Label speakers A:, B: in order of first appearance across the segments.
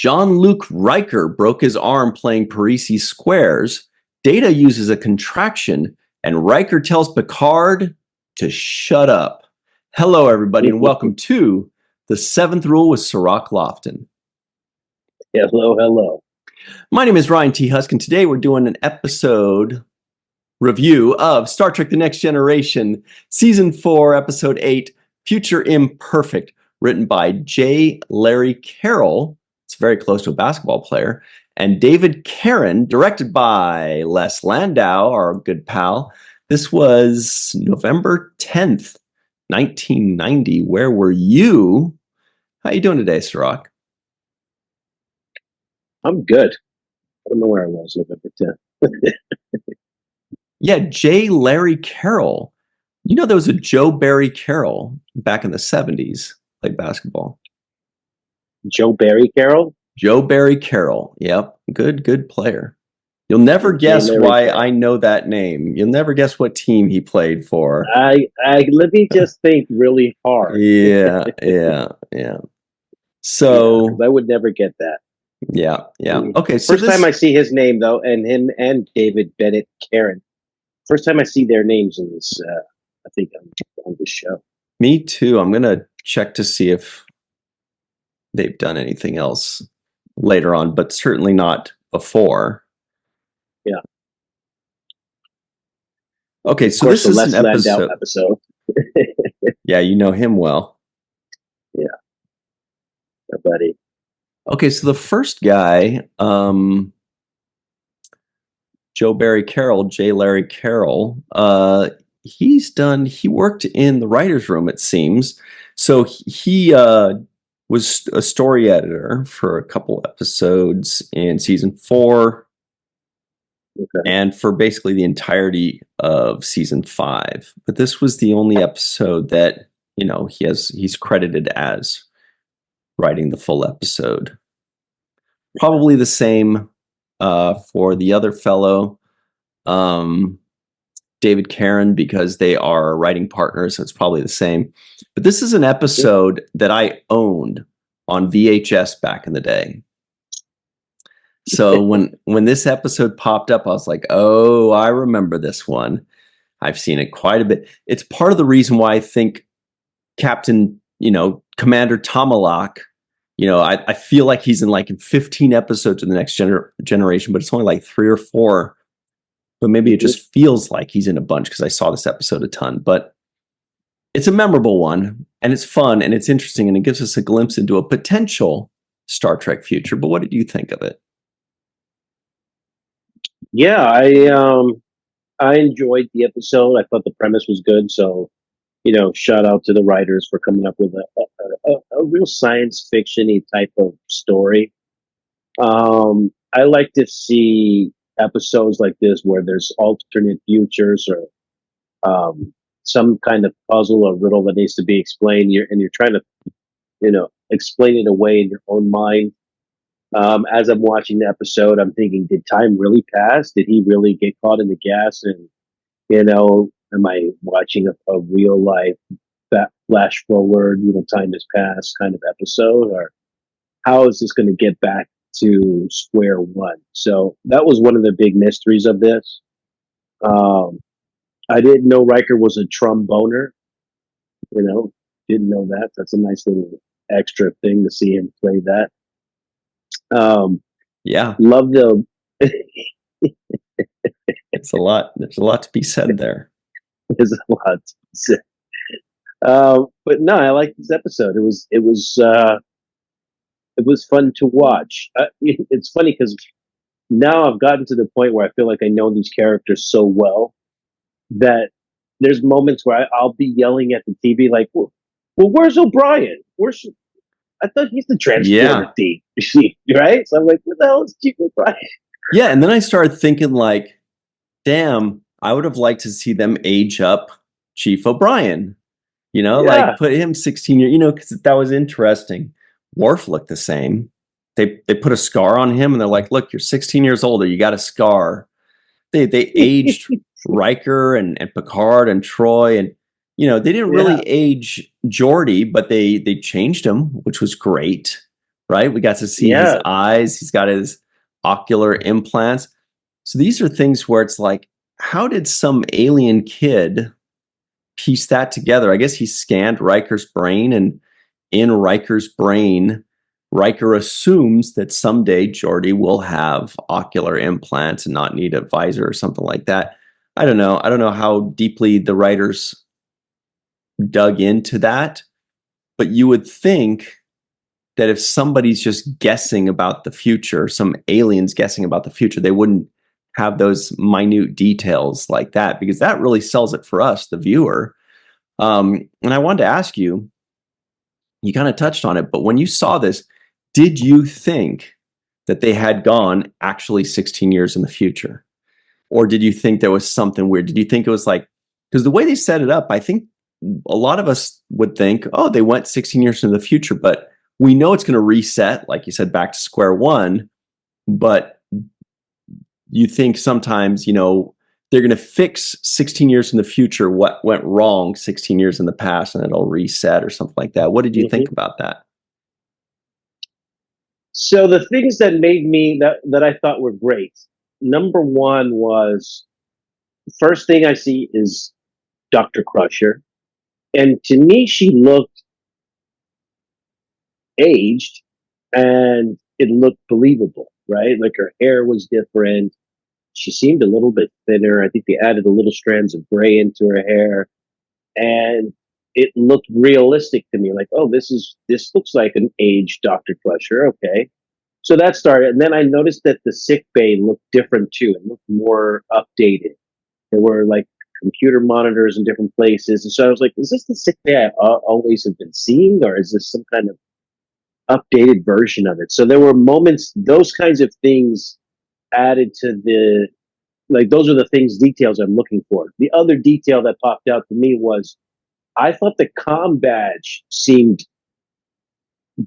A: Jean-Luc Riker broke his arm playing Parisi squares. Data uses a contraction, and Riker tells Picard to shut up. Hello, everybody, and welcome to The Seventh Rule with Cirroc Lofton.
B: Hello, hello.
A: My name is Ryan T. Husk, and today we're doing an episode review of Star Trek The Next Generation, Season 4, Episode 8, Future Imperfect, written by J. Larry Carroll. It's very close to a basketball player. And David Karen, directed by Les Landau, our good pal. This was November 10th, 1990. Where were you? How you doing today, Cirroc?
B: I'm good. I don't know where I was November 10th.
A: Yeah, J. Larry Carroll. You know there was a Joe Barry Carroll back in the 70s, played basketball.
B: Joe Barry Carroll?
A: Joe Barry Carroll. Yep. Good player. You'll never guess why I know that name. You'll never guess what team he played for.
B: I let me just think really hard.
A: Yeah. So
B: I would never get that.
A: Yeah. Okay. So
B: first time I see his name though, and him and David Bennett Karen. First time I see their names in this, I think on this show.
A: Me too. I'm gonna check to see if they've done anything else later on, but certainly not before.
B: Yeah.
A: Okay, so this is an episode. Yeah, you know him well.
B: Yeah. My buddy.
A: Okay, so the first guy, Joe Barry Carroll, J. Larry Carroll, he worked in the writer's room, it seems. So he was a story editor for a couple episodes in season 4. Okay. And for basically the entirety of season 5. But this was the only episode that, he's credited as writing the full episode. Probably the same for the other fellow, David Karen, because they are writing partners, so it's probably the same. But this is an episode that I owned on VHS back in the day. So when this episode popped up, I was like, oh, I remember this one. I've seen it quite a bit. It's part of the reason why I think Captain, Commander Tomalak, I feel like he's in 15 episodes of The Next Generation, but it's only like 3 or 4. But maybe it just feels like he's in a bunch because I saw this episode a ton. But it's a memorable one, and it's fun, and it's interesting, and it gives us a glimpse into a potential Star Trek future. But what did you think of it?
B: Yeah, I enjoyed the episode. I thought the premise was good. So, shout out to the writers for coming up with a real science fiction-y type of story. I like to see episodes like this where there's alternate futures or some kind of puzzle or riddle that needs to be explained. You're trying to, explain it away in your own mind. As I'm watching the episode, I'm thinking, did time really pass? Did he really get caught in the gas? And, am I watching a real life flash forward, time has passed kind of episode? Or how is this going to get back to square one? So that was one of the big mysteries of this. I didn't know Riker was a tromboner. Didn't know that. That's a nice little extra thing to see him play that.
A: Yeah.
B: Love the
A: It's a lot. There's a lot to be said there.
B: There's a lot to be said. But no, I like this episode. It was fun to watch. It's funny because now I've gotten to the point where I feel like I know these characters so well that there's moments where I'll be yelling at the TV like, well, where's O'Brien? I thought he's the transporter thief, right? So I'm like, what the hell is Chief O'Brien?
A: Yeah, and then I started thinking like, damn, I would have liked to see them age up Chief O'Brien. Like put him 16 years, because that was interesting. Worf looked the same. They put a scar on him and they're like, look, you're 16 years older, you got a scar. They aged Riker and Picard and Troy, and they didn't really age Geordi, but they changed him, which was great. right? We got to see his
B: Yeah.
A: eyes. He's got his ocular implants. So these are things where it's like, how did some alien kid piece that together? I guess he scanned Riker's brain, and in Riker's brain, Riker assumes that someday Geordi will have ocular implants and not need a visor or something like that. I don't know. I don't know how deeply the writers dug into that, but you would think that if somebody's just guessing about the future, some aliens guessing about the future, they wouldn't have those minute details like that, because that really sells it for us, the viewer. And I wanted to ask you, you kind of touched on it, but when you saw this, did you think that they had gone actually 16 years in the future? Or did you think there was something weird? Did you think it was like, because the way they set it up, I think a lot of us would think, oh, they went 16 years into the future, but we know it's going to reset, like you said, back to square one. But you think sometimes, they're going to fix 16 years in the future what went wrong 16 years in the past, and it'll reset or something like that. What did you think about that?
B: So the things that made me that I thought were great. Number one was, first thing I see is Dr. Crusher. And to me, she looked aged and it looked believable, right? Like her hair was different. She seemed a little bit thinner. I think they added a little strands of gray into her hair. And it looked realistic to me. Like, oh, this looks like an aged Dr. Crusher. Okay. So that started. And then I noticed that the sick bay looked different too. It looked more updated. There were like computer monitors in different places. And so I was like, is this the sick bay I always have been seeing? Or is this some kind of updated version of it? So there were moments, those kinds of things added to those are the details I'm looking for. The other detail that popped out to me was, I thought the comm badge seemed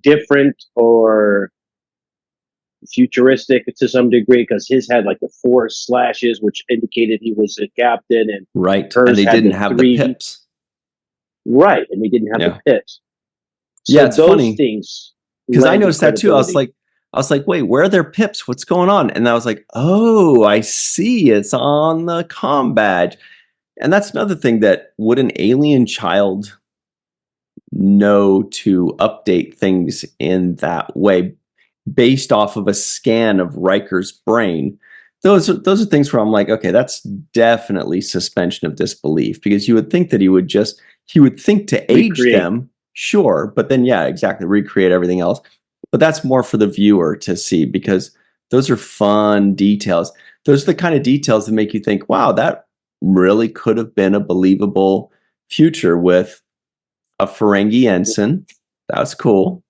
B: different or futuristic to some degree, because his had like the 4 slashes, which indicated he was a captain, and
A: right,
B: hers
A: and they
B: had
A: didn't have the pips.
B: Right, and they didn't have the pips.
A: So it's
B: those
A: funny
B: things,
A: because I noticed that too. I was like, wait, where are their pips? What's going on? And I was like, oh, I see. It's on the comm badge. And that's another thing, that would an alien child know to update things in that way based off of a scan of Riker's brain? Those are things where I'm like, okay, that's definitely suspension of disbelief, because you would think that he would think to age them, sure, but then yeah, exactly, recreate everything else. But that's more for the viewer to see, because those are fun details. Those are the kind of details that make you think, wow, that really could have been a believable future with a Ferengi ensign. That was cool.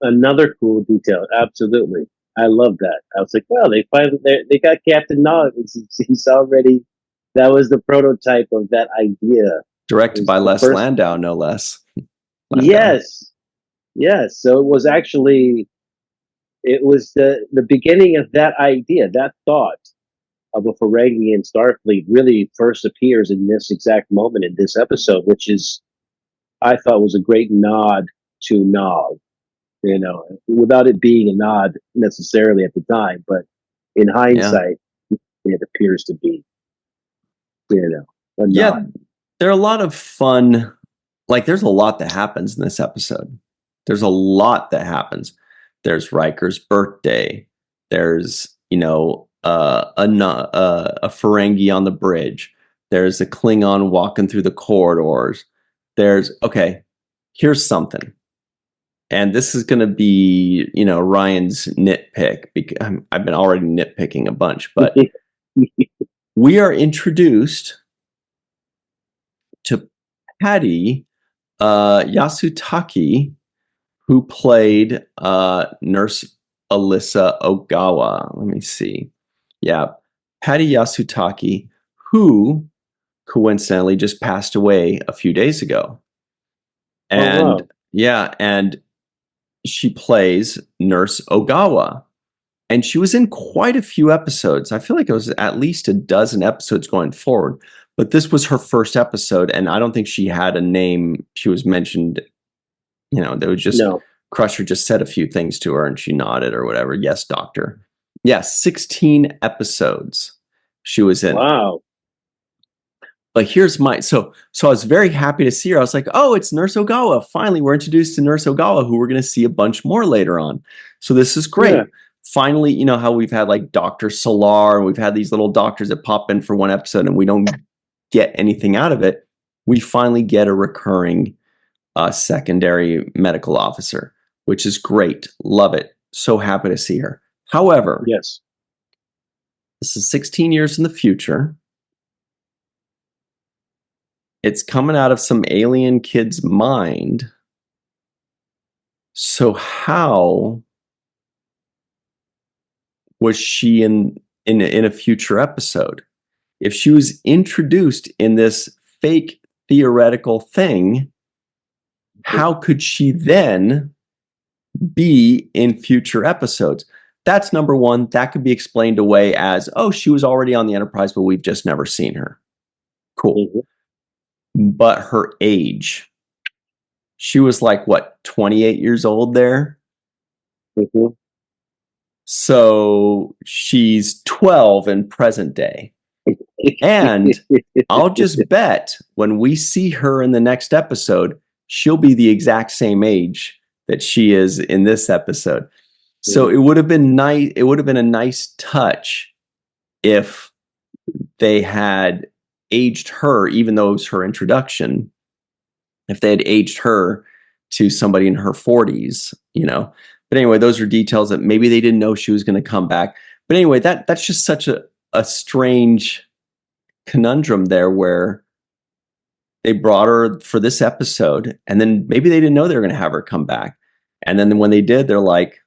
B: Another cool detail, absolutely. I love that. I was like, well, they got Captain Nog. He's already, that was the prototype of that idea.
A: Directed by Les Landau, no less.
B: Landau. Yes. So it was the beginning of that idea, that thought of a Ferengi in Starfleet really first appears in this exact moment in this episode, which I thought was a great nod to Nog. Without it being a nod necessarily at the time, but in hindsight, it appears to be, a nod.
A: There are a lot of fun, like there's a lot that happens in this episode. There's a lot that happens. There's Riker's birthday. There's, a Ferengi on the bridge. There's a Klingon walking through the corridors. Here's something. And this is going to be, Ryan's nitpick, because I've been already nitpicking a bunch, but we are introduced to Patty Yasutake, who played Nurse Alyssa Ogawa. Let me see. Yeah, Patty Yasutake, who coincidentally just passed away a few days ago. And and she plays Nurse Ogawa. And she was in quite a few episodes. I feel like it was at least a dozen episodes going forward. But this was her first episode, and I don't think she had a name. She was mentioned, there was just Crusher just said a few things to her and she nodded or whatever. Yes, doctor. Yes, 16 episodes she was in.
B: Wow.
A: But here's so I was very happy to see her. I was like, oh, it's Nurse Ogawa. Finally, we're introduced to Nurse Ogawa, who we're going to see a bunch more later on. So this is great.
B: Yeah.
A: Finally, you know how we've had like Dr. Solar, and we've had these little doctors that pop in for one episode and we don't get anything out of it. We finally get a recurring secondary medical officer, which is great. Love it. So happy to see her. However,
B: yes,
A: this is 16 years in the future. It's coming out of some alien kid's mind. So how was she in a future episode? If she was introduced in this fake theoretical thing, how could she then be in future episodes? That's number one. That could be explained away as, oh, she was already on the Enterprise, but we've just never seen her. Cool.
B: Mm-hmm.
A: But her age, she was like, what, 28 years old there?
B: Mm-hmm.
A: So she's 12 in present day. And I'll just bet when we see her in the next episode, she'll be the exact same age that she is in this episode. So it would have been nice. It would have been a nice touch if they had aged her, even though it was her introduction, if they had aged her to somebody in her 40s, you know. But anyway, those are details that maybe they didn't know she was going to come back. But anyway, that's just such a strange conundrum there where they brought her for this episode and then maybe they didn't know they were going to have her come back. And then when they did, they're like,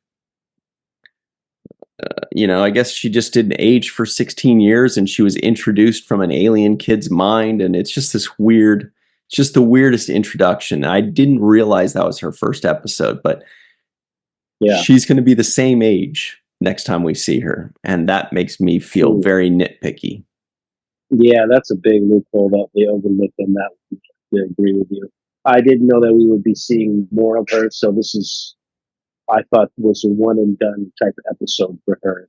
A: you know, I guess she just didn't age for 16 years and she was introduced from an alien kid's mind. And it's just this weird, it's just the weirdest introduction. I didn't realize that was her first episode, but yeah, she's going to be the same age next time we see her. And that makes me feel very nitpicky.
B: Yeah, that's a big loophole that they overlooked on that. I agree with you. I didn't know that we would be seeing more of her. So this is, I thought, was a one and done type of episode for her.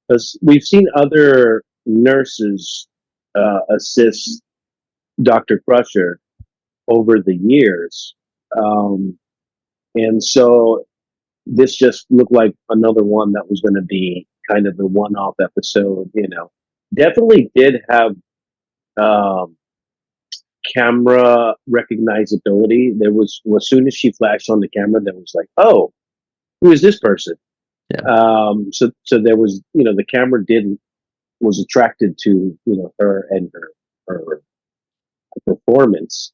B: Because we've seen other nurses assist Dr. Crusher over the years. And so this just looked like another one that was going to be kind of the one-off episode, you know. Definitely did have camera recognizability. There was, as soon as she flashed on the camera, there was like, oh, who is this person? Yeah. So there was, you know, the camera was attracted to, you know, her and her performance.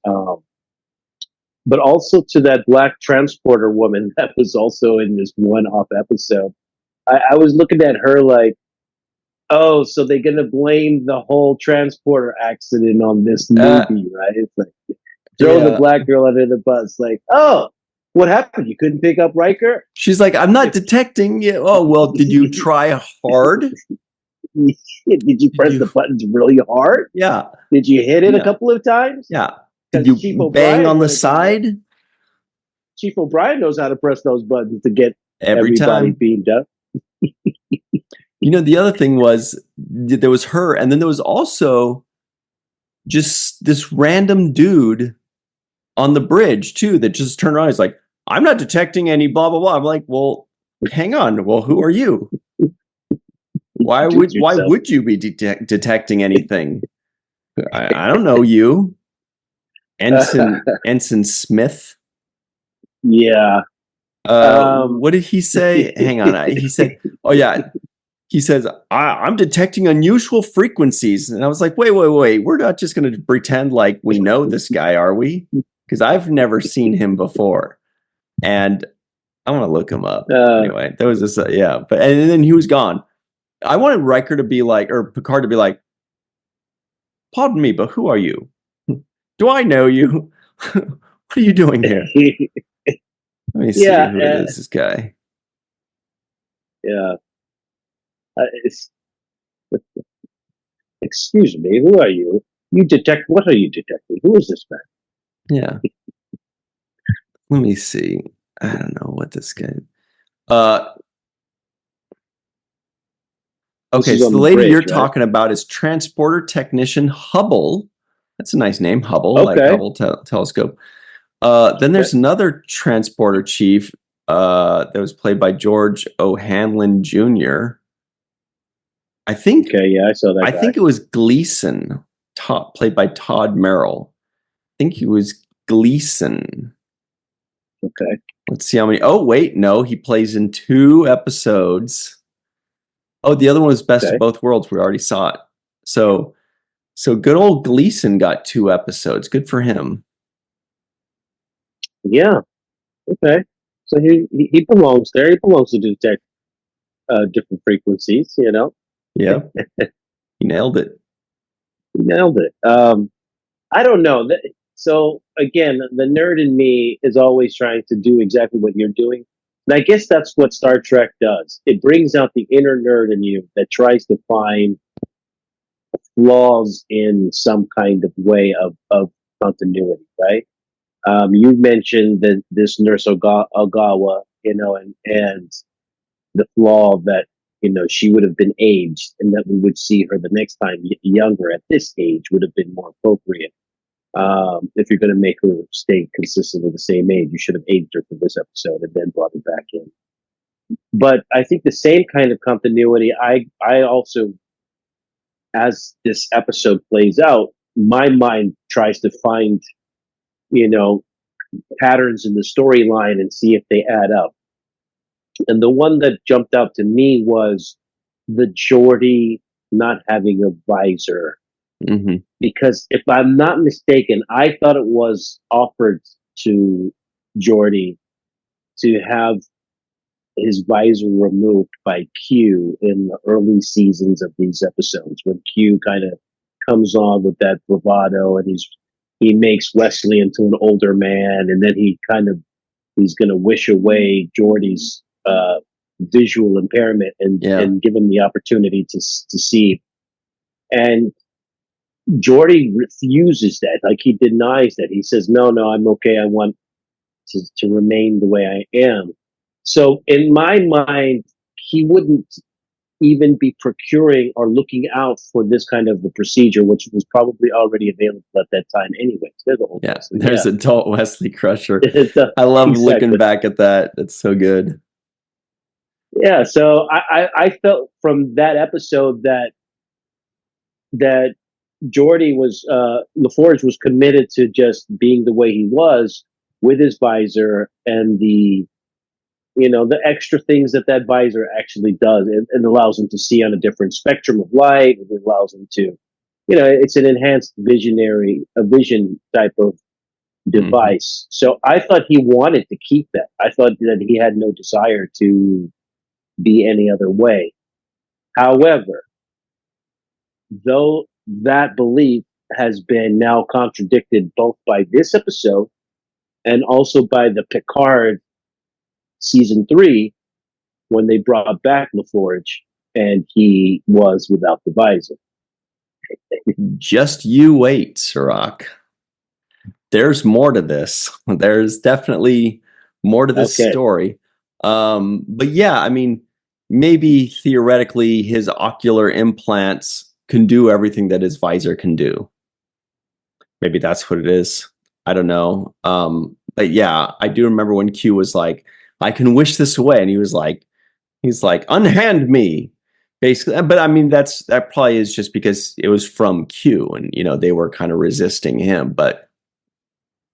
B: But also to that black transporter woman that was also in this one-off episode. I was looking at her like, oh, so they're going to blame the whole transporter accident on this movie, right? It's like, throw the black girl under the bus. Like, oh, what happened? You couldn't pick up Riker?
A: She's like, I'm not detecting you. Oh, well, did you try hard?
B: Did you press the buttons really hard?
A: Yeah.
B: Did you hit it a couple of times?
A: Yeah. Did you bang on the side?
B: Chief O'Brien knows how to press those buttons to get
A: everybody
B: time beamed up.
A: You know, the other thing was there was her, and then there was also just this random dude on the bridge too that just turned around. He's like, I'm not detecting any blah blah blah. I'm like, well, hang on. Well, who are you? Why would you be detecting anything? I don't know you. Ensign Smith.
B: Yeah.
A: What did he say? Hang on. He said, oh yeah. He says, I'm detecting unusual frequencies. And I was like, wait. We're not just going to pretend like we know this guy, are we? Because I've never seen him before. And I want to look him up. Anyway, there was this, yeah. But and then he was gone. I wanted Riker to be like, or Picard to be like, pardon me, but who are you? Do I know you? What are you doing here? Let me see who it is, this guy.
B: Yeah. Excuse me, who are you? What are you detecting? Who is this man?
A: Yeah. Let me see. I don't know. what this guy. Okay,
B: is
A: so
B: on
A: the
B: the
A: lady
B: bridge,
A: you're
B: right?
A: talking about is transporter technician Hubble. That's a nice name, Hubble, like
B: Okay.
A: Hubble telescope. Then there's
B: Okay.
A: another transporter chief that was played by George O'Hanlon Jr. I think
B: Okay, yeah, I saw that
A: I
B: guy.
A: think it was Gleason, played by Todd Merrill. I think he was Gleason.
B: Okay.
A: Let's see how many. Oh, wait, no, he plays in 2 episodes. Oh, the other one was Best
B: Okay.
A: of Both Worlds. We already saw it. So good old Gleason got 2 episodes. Good for him.
B: Yeah. Okay. So he belongs there. He belongs to detect different frequencies.
A: Yeah, he nailed it.
B: He nailed it. I don't know. So again, the nerd in me is always trying to do exactly what you're doing. And I guess that's what Star Trek does. It brings out the inner nerd in you that tries to find flaws in some kind of way of continuity, right? You mentioned that this nurse Ogawa, and the flaw that she would have been aged, and that we would see her the next time younger at this age would have been more appropriate. If you're going to make her stay consistently the same age, you should have aged her for this episode and then brought her back in. But I think the same kind of continuity, I also, as this episode plays out, my mind tries to find, you know, patterns in the storyline and see if they add up. And the one that jumped out to me was the Geordi not having a visor.
A: Mm-hmm.
B: Because if I'm not mistaken, I thought it was offered to Geordi to have his visor removed by Q in the early seasons of these episodes, when Q kind of comes on with that bravado and he makes Wesley into an older man, and then he's going to wish away Geordi's visual impairment and give him the opportunity to see. And Geordi refuses that. Like, he denies that. He says, no, I'm okay. I want to remain the way I am. So in my mind, he wouldn't even be procuring or looking out for this kind of a procedure, which was probably already available at that time anyways. There's a whole
A: there's adult Wesley Crusher.
B: I
A: love looking back at that. It's so good.
B: Yeah, so I felt from that episode that Geordi was LaForge was committed to just being the way he was with his visor and the extra things that visor actually does. It allows him to see on a different spectrum of light. It allows him to, it's an enhanced vision type of device. So I thought he wanted to keep that. I thought that he had no desire to be any other way. However, though that belief has been now contradicted both by this episode and also by the Picard season 3, when they brought back LaForge and he was without the visor.
A: Just you wait, Cirroc. There's more to this. There's definitely more to this story. But yeah, I mean, maybe theoretically his ocular implants can do everything that his visor can do. Maybe that's what it is. I don't know. But yeah, I do remember when Q was like, I can wish this away. And he's like, unhand me, basically. But I mean, that probably is just because it was from Q and, they were kind of resisting him. But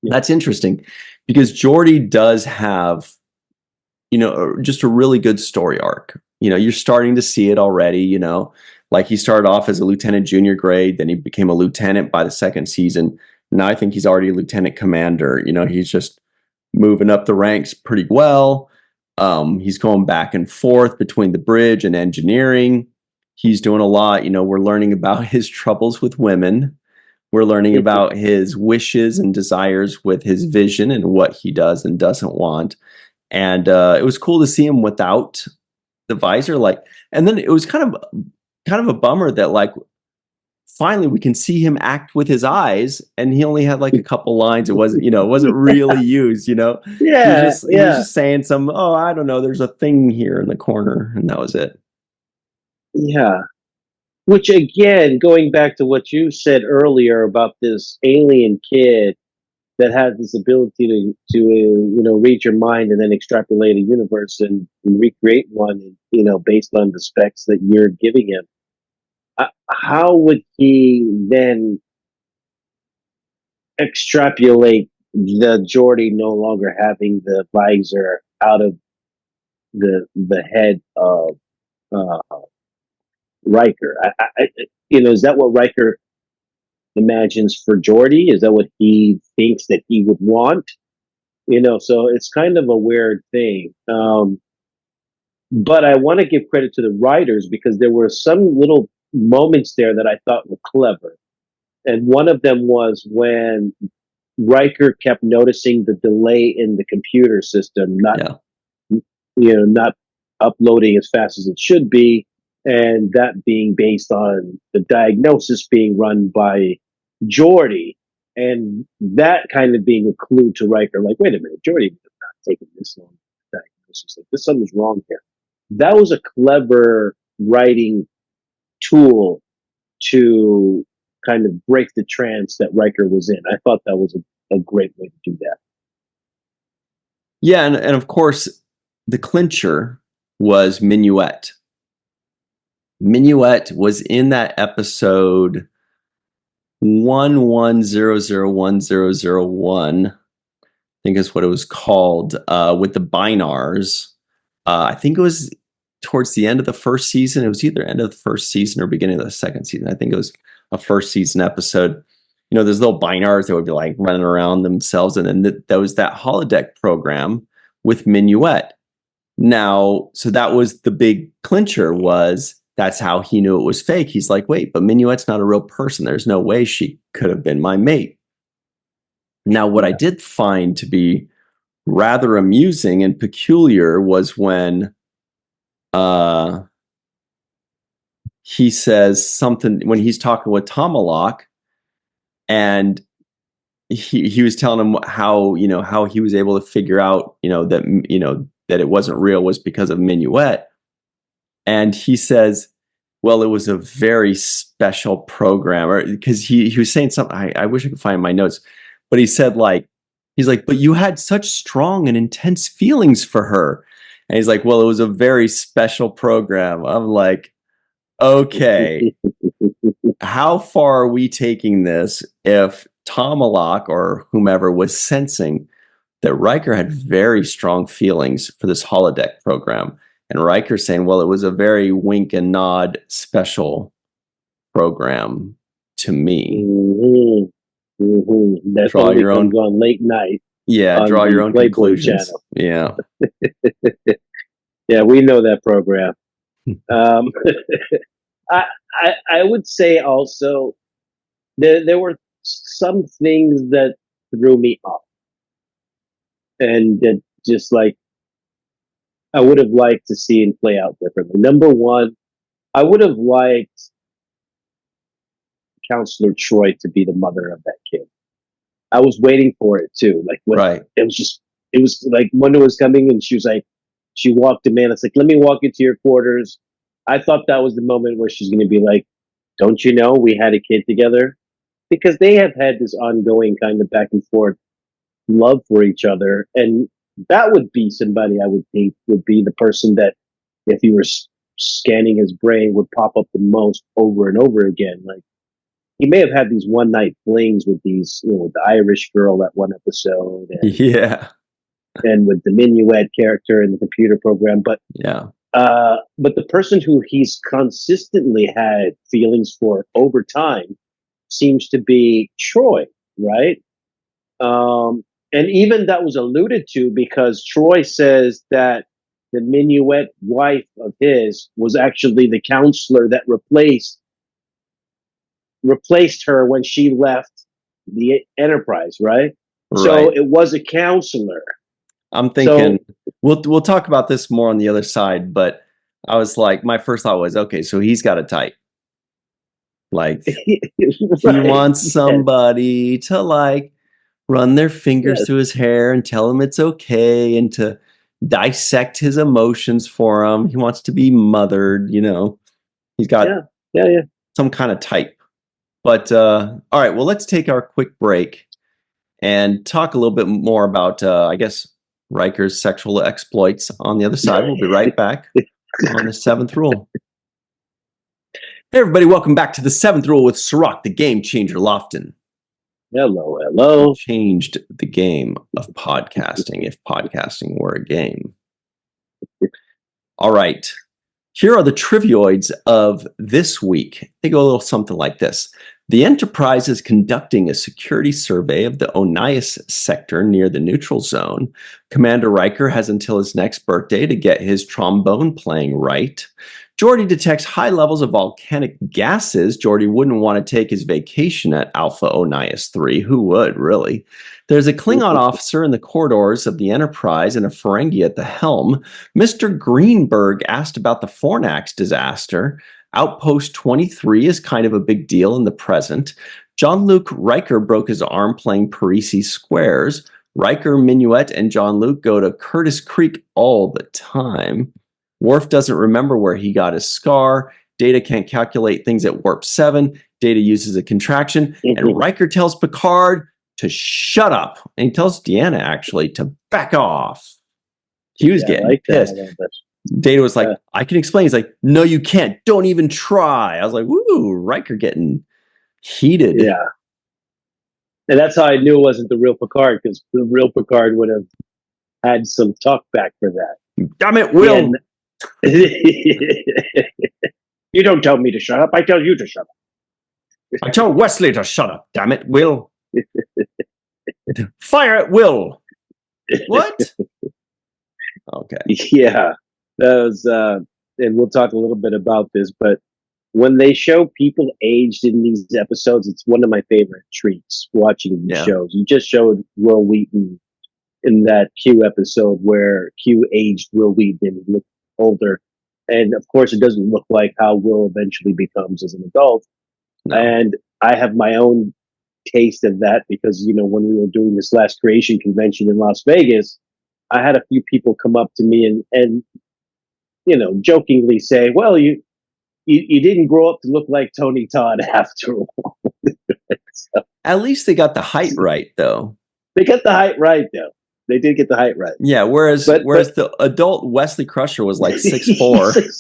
A: that's interesting because Geordi does have, just a really good story arc. You're starting to see it already, like he started off as a lieutenant junior grade, then he became a lieutenant by the 2nd season. Now I think he's already a lieutenant commander. He's just moving up the ranks pretty well. He's going back and forth between the bridge and engineering. He's doing a lot. We're learning about his troubles with women. We're learning about his wishes and desires with his vision and what he does and doesn't want. And it was cool to see him without the visor. And then it was kind of a bummer that finally we can see him act with his eyes, and he only had like a couple lines. It wasn't really used,
B: Yeah,
A: he was
B: yeah,
A: just saying some, oh, I don't know, there's a thing here in the corner, and that was it.
B: yeah. Which again, going back to what you said earlier about this alien kid that had this ability to read your mind and then extrapolate a universe and recreate one, based on the specs that you're giving him. How would he then extrapolate the Geordi no longer having the visor out of the head of uh, Riker? Is that what Riker imagines for Geordi? Is that what he thinks that he would want? So it's kind of a weird thing. But I want to give credit to the writers because there were some little moments there that I thought were clever. And one of them was when Riker kept noticing the delay in the computer system, not uploading as fast as it should be, and that being based on the diagnosis being run by Geordi, and that kind of being a clue to Riker, like, wait a minute, Geordi is not taking this long diagnosis. Like, this something's wrong here. That was a clever writing tool to kind of break the trance that Riker was in. I thought that was a great way to do that.
A: Yeah, and of course, the clincher was Minuet. Minuet was in that episode 11001001. I think is what it was called, with the Binars. I think it was towards the end of the first season. It was either end of the first season or beginning of the second season. I think it was a first season episode. There's little Binars that would be like running around themselves. And then there was that holodeck program with Minuet. Now, so that was the big clincher, was that's how he knew it was fake. He's like, wait, but Minuet's not a real person. There's no way she could have been my mate. Now, what I did find to be rather amusing and peculiar was when he says something, when he's talking with Tomalak, and he was telling him how he was able to figure out that it wasn't real was because of Minuet. And he says, well, it was a very special program, or because he was saying something. I wish I could find my notes, but he said, he's like, but you had such strong and intense feelings for her. And he's like, well, it was a very special program. I'm like, okay, how far are we taking this if Tomalak or whomever was sensing that Riker had very strong feelings for this holodeck program? And Riker saying, well, it was a very wink and nod special program to me.
B: Mm-hmm. Mm-hmm. That's
A: draw your own
B: on late night.
A: Yeah, draw your own
B: Playboy
A: conclusions.
B: Channel.
A: Yeah.
B: Yeah, we know that program. I would say also there were some things that threw me off, and that just like I would have liked to see it play out differently. Number one, I would have liked Counselor Troy to be the mother of that kid. I was waiting for it too. Like when it was like when it was coming, and she walked him in. It's like, let me walk into your quarters. I thought that was the moment where she's going to be like, don't you know we had a kid together? Because they have had this ongoing kind of back and forth love for each other. And that would be somebody I would think would be the person that, if you were scanning his brain, would pop up the most over and over again. Like, he may have had these one night flings with these, the Irish girl that one episode. And with the Minuet character in the computer program. But but the person who he's consistently had feelings for over time seems to be Troy, right? And even that was alluded to because Troy says that the Minuet wife of his was actually the counselor that replaced her when she left the Enterprise, right? So it was a counselor.
A: I'm thinking we'll talk about this more on the other side, but I was like, my first thought was, okay, so he's got a type. Like
B: Right,
A: he wants somebody to like run their fingers through his hair and tell him it's okay and to dissect his emotions for him. He wants to be mothered, you know. He's got some kind of type. But all right, well, let's take our quick break and talk a little bit more about, I guess, Riker's sexual exploits on the other side. We'll be right back on the Seventh Rule. Hey, everybody, welcome back to the Seventh Rule with Cirroc, the game changer Lofton.
B: Hello, hello.
A: He changed the game of podcasting if podcasting were a game. All right. Here are the trivioids of this week. They go a little something like this. The Enterprise is conducting a security survey of the Onias sector near the neutral zone. Commander Riker has until his next birthday to get his trombone playing right. Geordi detects high levels of volcanic gases. Geordi wouldn't want to take his vacation at Alpha Onias 3. Who would, really? There's a Klingon officer in the corridors of the Enterprise and a Ferengi at the helm. Mr. Greenberg asked about the Fornax disaster. Outpost 23 is kind of a big deal in the present. Jean-Luc Riker broke his arm playing Parisi squares. Riker, Minuet, and Jean-Luc go to Curtis Creek all the time. Worf doesn't remember where he got his scar. Data can't calculate things at warp 7. Data uses a contraction. And Riker tells Picard to shut up. And he tells Deanna, actually, to back off. He was getting pissed. Data was like, I can explain. He's like, no, you can't. Don't even try. I was like, woo, Riker getting heated.
B: Yeah. And that's how I knew it wasn't the real Picard, because the real Picard would have had some talk back for that.
A: Damn it, Will.
B: You don't tell me to shut up. I tell you to shut up.
A: I tell Wesley to shut up. Damn it, Will. Fire at Will. What? Okay.
B: Yeah. That was, and we'll talk a little bit about this, but when they show people aged in these episodes, it's one of my favorite treats watching these shows. You just showed Will Wheaton in that Q episode where Q aged Will Wheaton. He looked older. And of course, it doesn't look like how Will eventually becomes as an adult. No. And I have my own taste of that because, you know, when we were doing this last creation convention in Las Vegas, I had a few people come up to me and you know, jokingly say, well, you didn't grow up to look like Tony Todd after all. So,
A: at least they got the height right, though.
B: They got the height right, though. They did get the height right.
A: Yeah, whereas the adult Wesley Crusher was like 6'4".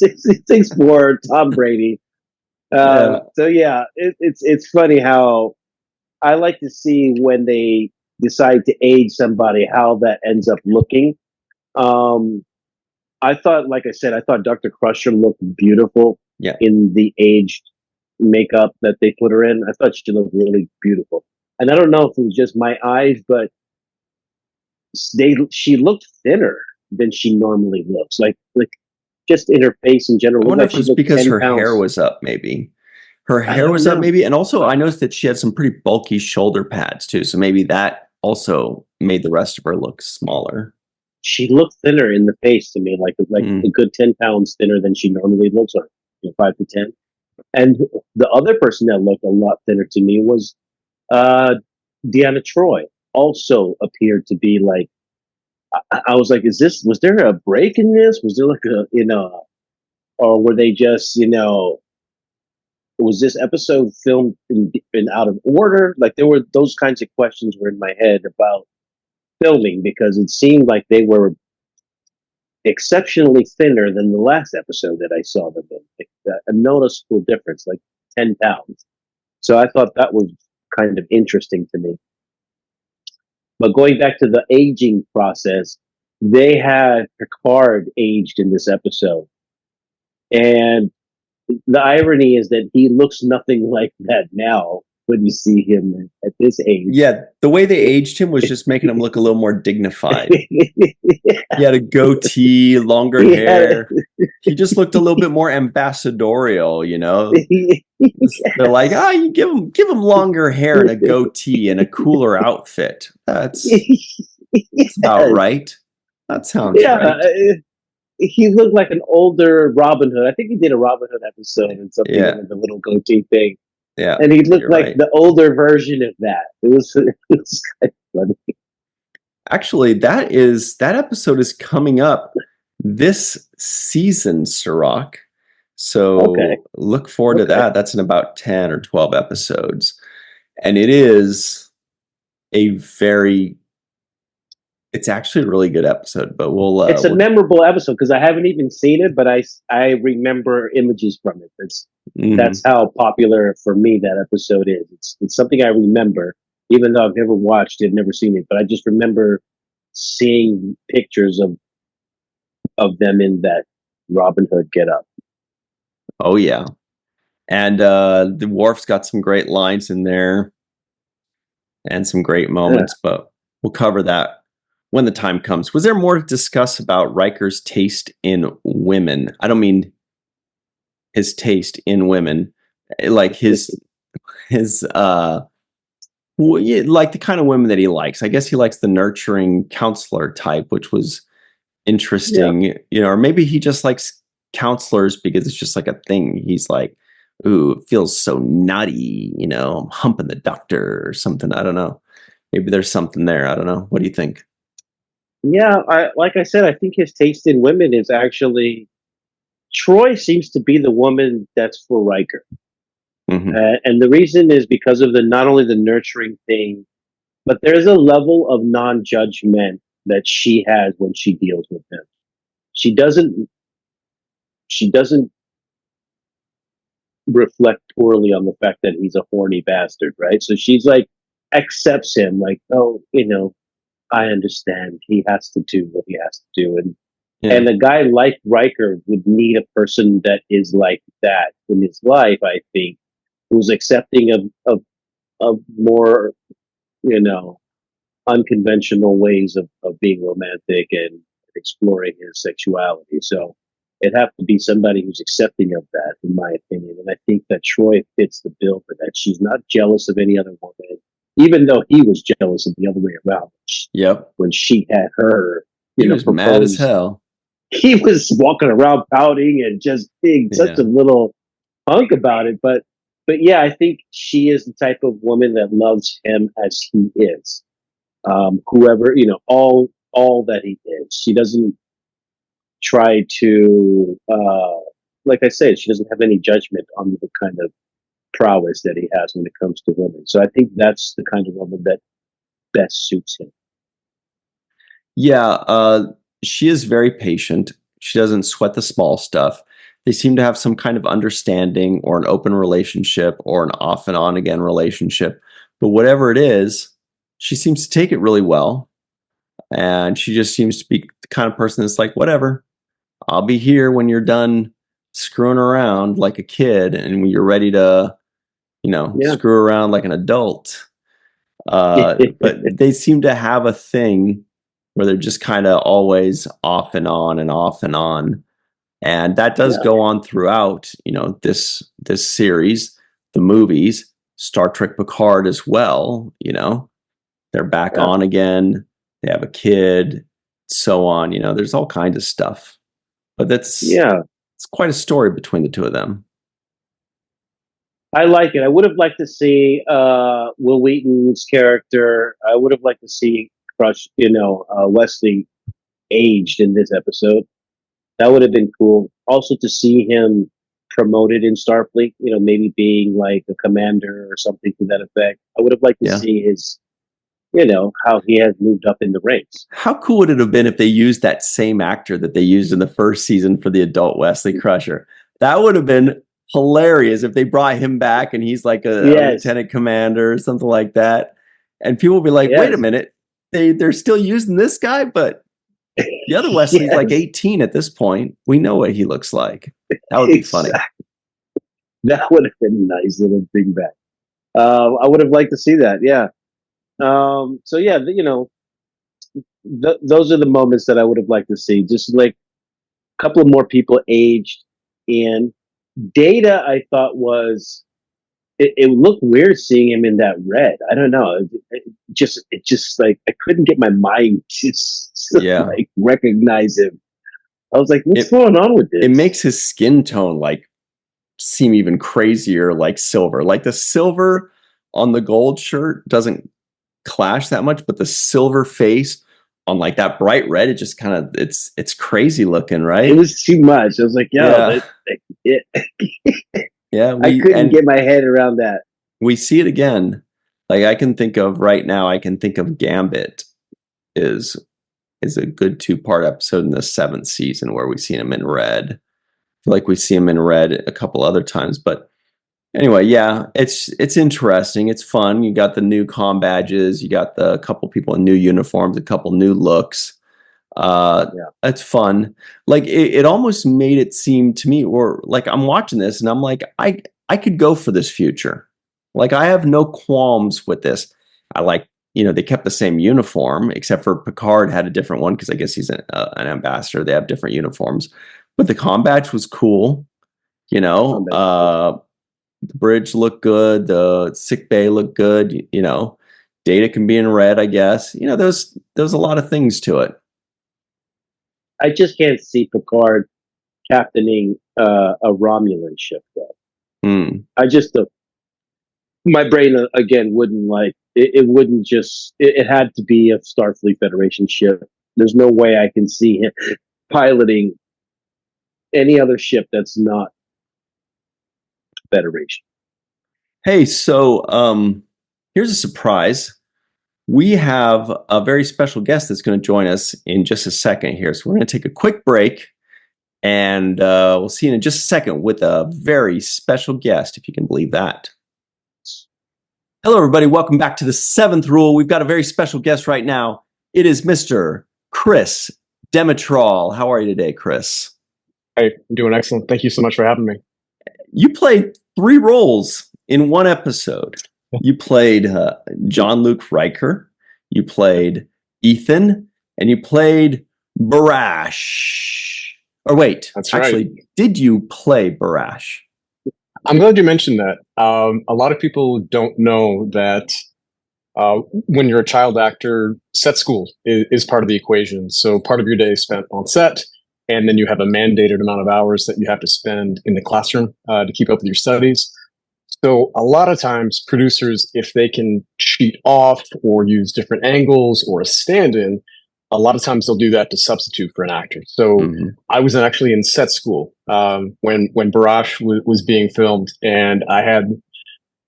B: 6'4", Tom Brady. So yeah, it's funny how I like to see when they decide to age somebody, how that ends up looking. I thought, like I said, I thought Dr. Crusher looked beautiful in the aged makeup that they put her in. I thought she looked really beautiful. And I don't know if it was just my eyes, but she looked thinner than she normally looks. Like just in her face in general.
A: I wonder if it was because her hair was up, maybe. Her hair was up, maybe. And also, I noticed that she had some pretty bulky shoulder pads, too. So maybe that also made the rest of her look smaller.
B: She looked thinner in the face to me, like a good 10 pounds thinner than she normally looks, or 5 to 10. And the other person that looked a lot thinner to me was Deanna Troi. Also appeared to be like, I was like, was there a break in this? Was there like or were they just, was this episode filmed in out of order? Like there were those kinds of questions were in my head about filming, because it seemed like they were exceptionally thinner than the last episode that I saw them in. Like, a noticeable difference, like 10 pounds. So I thought that was kind of interesting to me. But going back to the aging process, they had Picard aged in this episode. And the irony is that he looks nothing like that now when you see him at this age.
A: Yeah, the way they aged him was just making him look a little more dignified. He had a goatee, longer hair. He just looked a little bit more ambassadorial, They're like, you give him longer hair and a goatee and a cooler outfit. That's about right. That sounds right.
B: He looked like an older Robin Hood. I think he did a Robin Hood episode and something with the little goatee thing.
A: Yeah,
B: And he looked
A: you're
B: like
A: right.
B: the older version of that. It was kind of funny.
A: Actually, that episode is coming up this season, Cirroc.
B: Okay.
A: So look forward to
B: Okay.
A: that. That's in about 10 or 12 episodes. And it is a very it's actually a really good episode, but
B: It's a
A: we'll
B: memorable episode because I haven't even seen it, but I remember images from it. That's
A: mhm.
B: how popular for me that episode is. It's something I remember, even though I've never watched it, never seen it, but I just remember seeing pictures of them in that Robin Hood get up.
A: Oh yeah. And the Worf's got some great lines in there and some great
B: Yeah.
A: moments, but we'll cover that when the time comes. Was there more to discuss about Riker's taste in women? I don't mean his taste in women, like his yeah, like the kind of women that he likes. I guess he likes the nurturing counselor type, which was
B: Yeah.
A: interesting, or maybe he just likes counselors because it's just like a thing. He's like, ooh, it feels so nutty, I'm humping the doctor or something. I don't know. Maybe there's something there. I don't know. What do you think?
B: Yeah, like I said, I think his taste in women is actually Troy seems to be the woman that's for Riker.
A: Hmm.
B: And the reason is because of the not only the nurturing thing, but there's a level of non-judgment that she has when she deals with him. She doesn't she doesn't reflect poorly on the fact that he's a horny bastard, right? So she's like accepts him like, oh, I understand. He has to do what he has to do. And
A: Yeah.
B: a guy like Riker would need a person that is like that in his life, I think, who's accepting of more, you know, unconventional ways of being romantic and exploring his sexuality. So it'd have to be somebody who's accepting of that, in my opinion. And I think that Troy fits the bill for that. She's not jealous of any other woman, even though he was jealous of the other way around.
A: Yep.
B: When she had her,
A: He was mad as
B: proposed,
A: hell.
B: he was walking around pouting and just being such a
A: Yeah.
B: little punk about it. But yeah, I think she is the type of woman that loves him as he is. Whoever, all that he is. She doesn't try to, like I said, she doesn't have any judgment on the kind of prowess that he has when it comes to women. So I think that's the kind of woman that best suits him.
A: Yeah. She is very patient. She doesn't sweat the small stuff. They seem to have some kind of understanding or an open relationship or an off and on again relationship. But whatever it is, she seems to take it really well. And she just seems to be the kind of person that's like, whatever, I'll be here when you're done screwing around like a kid and when you're ready to,
B: Yeah.
A: screw around like an adult. But they seem to have a thing where they're just kind of always off and on and off and on. And that does
B: Yeah.
A: go on throughout, this series, the movies, Star Trek Picard as well, they're back
B: Yeah.
A: on again, they have a kid, so on, there's all kinds of stuff. But
B: Yeah.
A: it's quite a story between the two of them.
B: I like it. I would have liked to see Will Wheaton's character. I would have liked to see Crush, Wesley aged in this episode. That would have been cool. Also to see him promoted in Starfleet, maybe being like a commander or something to that effect. I would have liked to
A: Yeah.
B: see his, how he has moved up in the ranks.
A: How cool would it have been if they used that same actor that they used in the first season for the adult Wesley Crusher? That would have been hilarious if they brought him back and he's like a
B: Yes.
A: lieutenant commander or something like that. And people would be like, wait a
B: Yes.
A: minute, they're still using this guy, but the other Wesley's like
B: Yes.
A: 18 at this point. We know what he looks like. That would be funny.
B: Exactly. That would have been a nice little bring back. I would have liked to see that. Yeah. So yeah, those are the moments that I would have liked to see. Just like a couple of more people aged in. Data, I thought it looked weird seeing him in that red. I don't know. It just like I couldn't get my mind to
A: Yeah.
B: like recognize him. I was like, what's
A: It
B: going on with this?
A: it makes his skin tone like seem even crazier like silver. Like the silver on the gold shirt doesn't clash that much, but the silver face on like that bright red, it just kind of it's crazy looking, right?
B: It was too much. I was like, yo,
A: yeah,
B: I couldn't get my head around that.
A: We see it again. Like I can think of right now, I can think of Gambit is a good 2-part episode in the 7th season where we see him in red. I feel like we see him in red a couple other times, but anyway, yeah, it's interesting. It's fun. You got the new comm badges. You got a couple people in new uniforms, a couple new looks. It's fun. Like it almost made it seem to me, or like I'm watching this and I'm like, I could go for this future. Like I have no qualms with this. I like, they kept the same uniform, except for Picard had a different one because I guess he's an ambassador. They have different uniforms, but the comm badge was cool. The bridge looked good. The sick bay looked good. Data can be in red, I guess. There's a lot of things to it.
B: I just can't see Picard captaining a Romulan ship, though. I just my brain again wouldn't like it. It wouldn't just. It had to be a Starfleet Federation ship. There's no way I can see him piloting any other ship that's not Federation.
A: Hey, so here's a surprise. We have a very special guest that's going to join us in just a second here. So we're going to take a quick break, and we'll see you in just a second with a very special guest, if you can believe that. Hello, everybody. Welcome back to the 7th Rule. We've got a very special guest right now. It is Mr. Chris Demetral. How are you today, Chris?
C: Hey, I'm doing excellent. Thank you so much for having me.
A: You played 3 roles in one episode. You played Jean-Luc Riker, you played Ethan, and you played Barash. Or wait,
C: that's
A: actually,
C: right.
A: Did you play Barash?
C: I'm glad you mentioned that. A lot of people don't know that when you're a child actor, set school is part of the equation. So part of your day is spent on set, and then you have a mandated amount of hours that you have to spend in the classroom to keep up with your studies. So a lot of times producers, if they can cheat off or use different angles or a stand-in, a lot of times they'll do that to substitute for an actor. So I was actually in set school when Barash was being filmed, and I had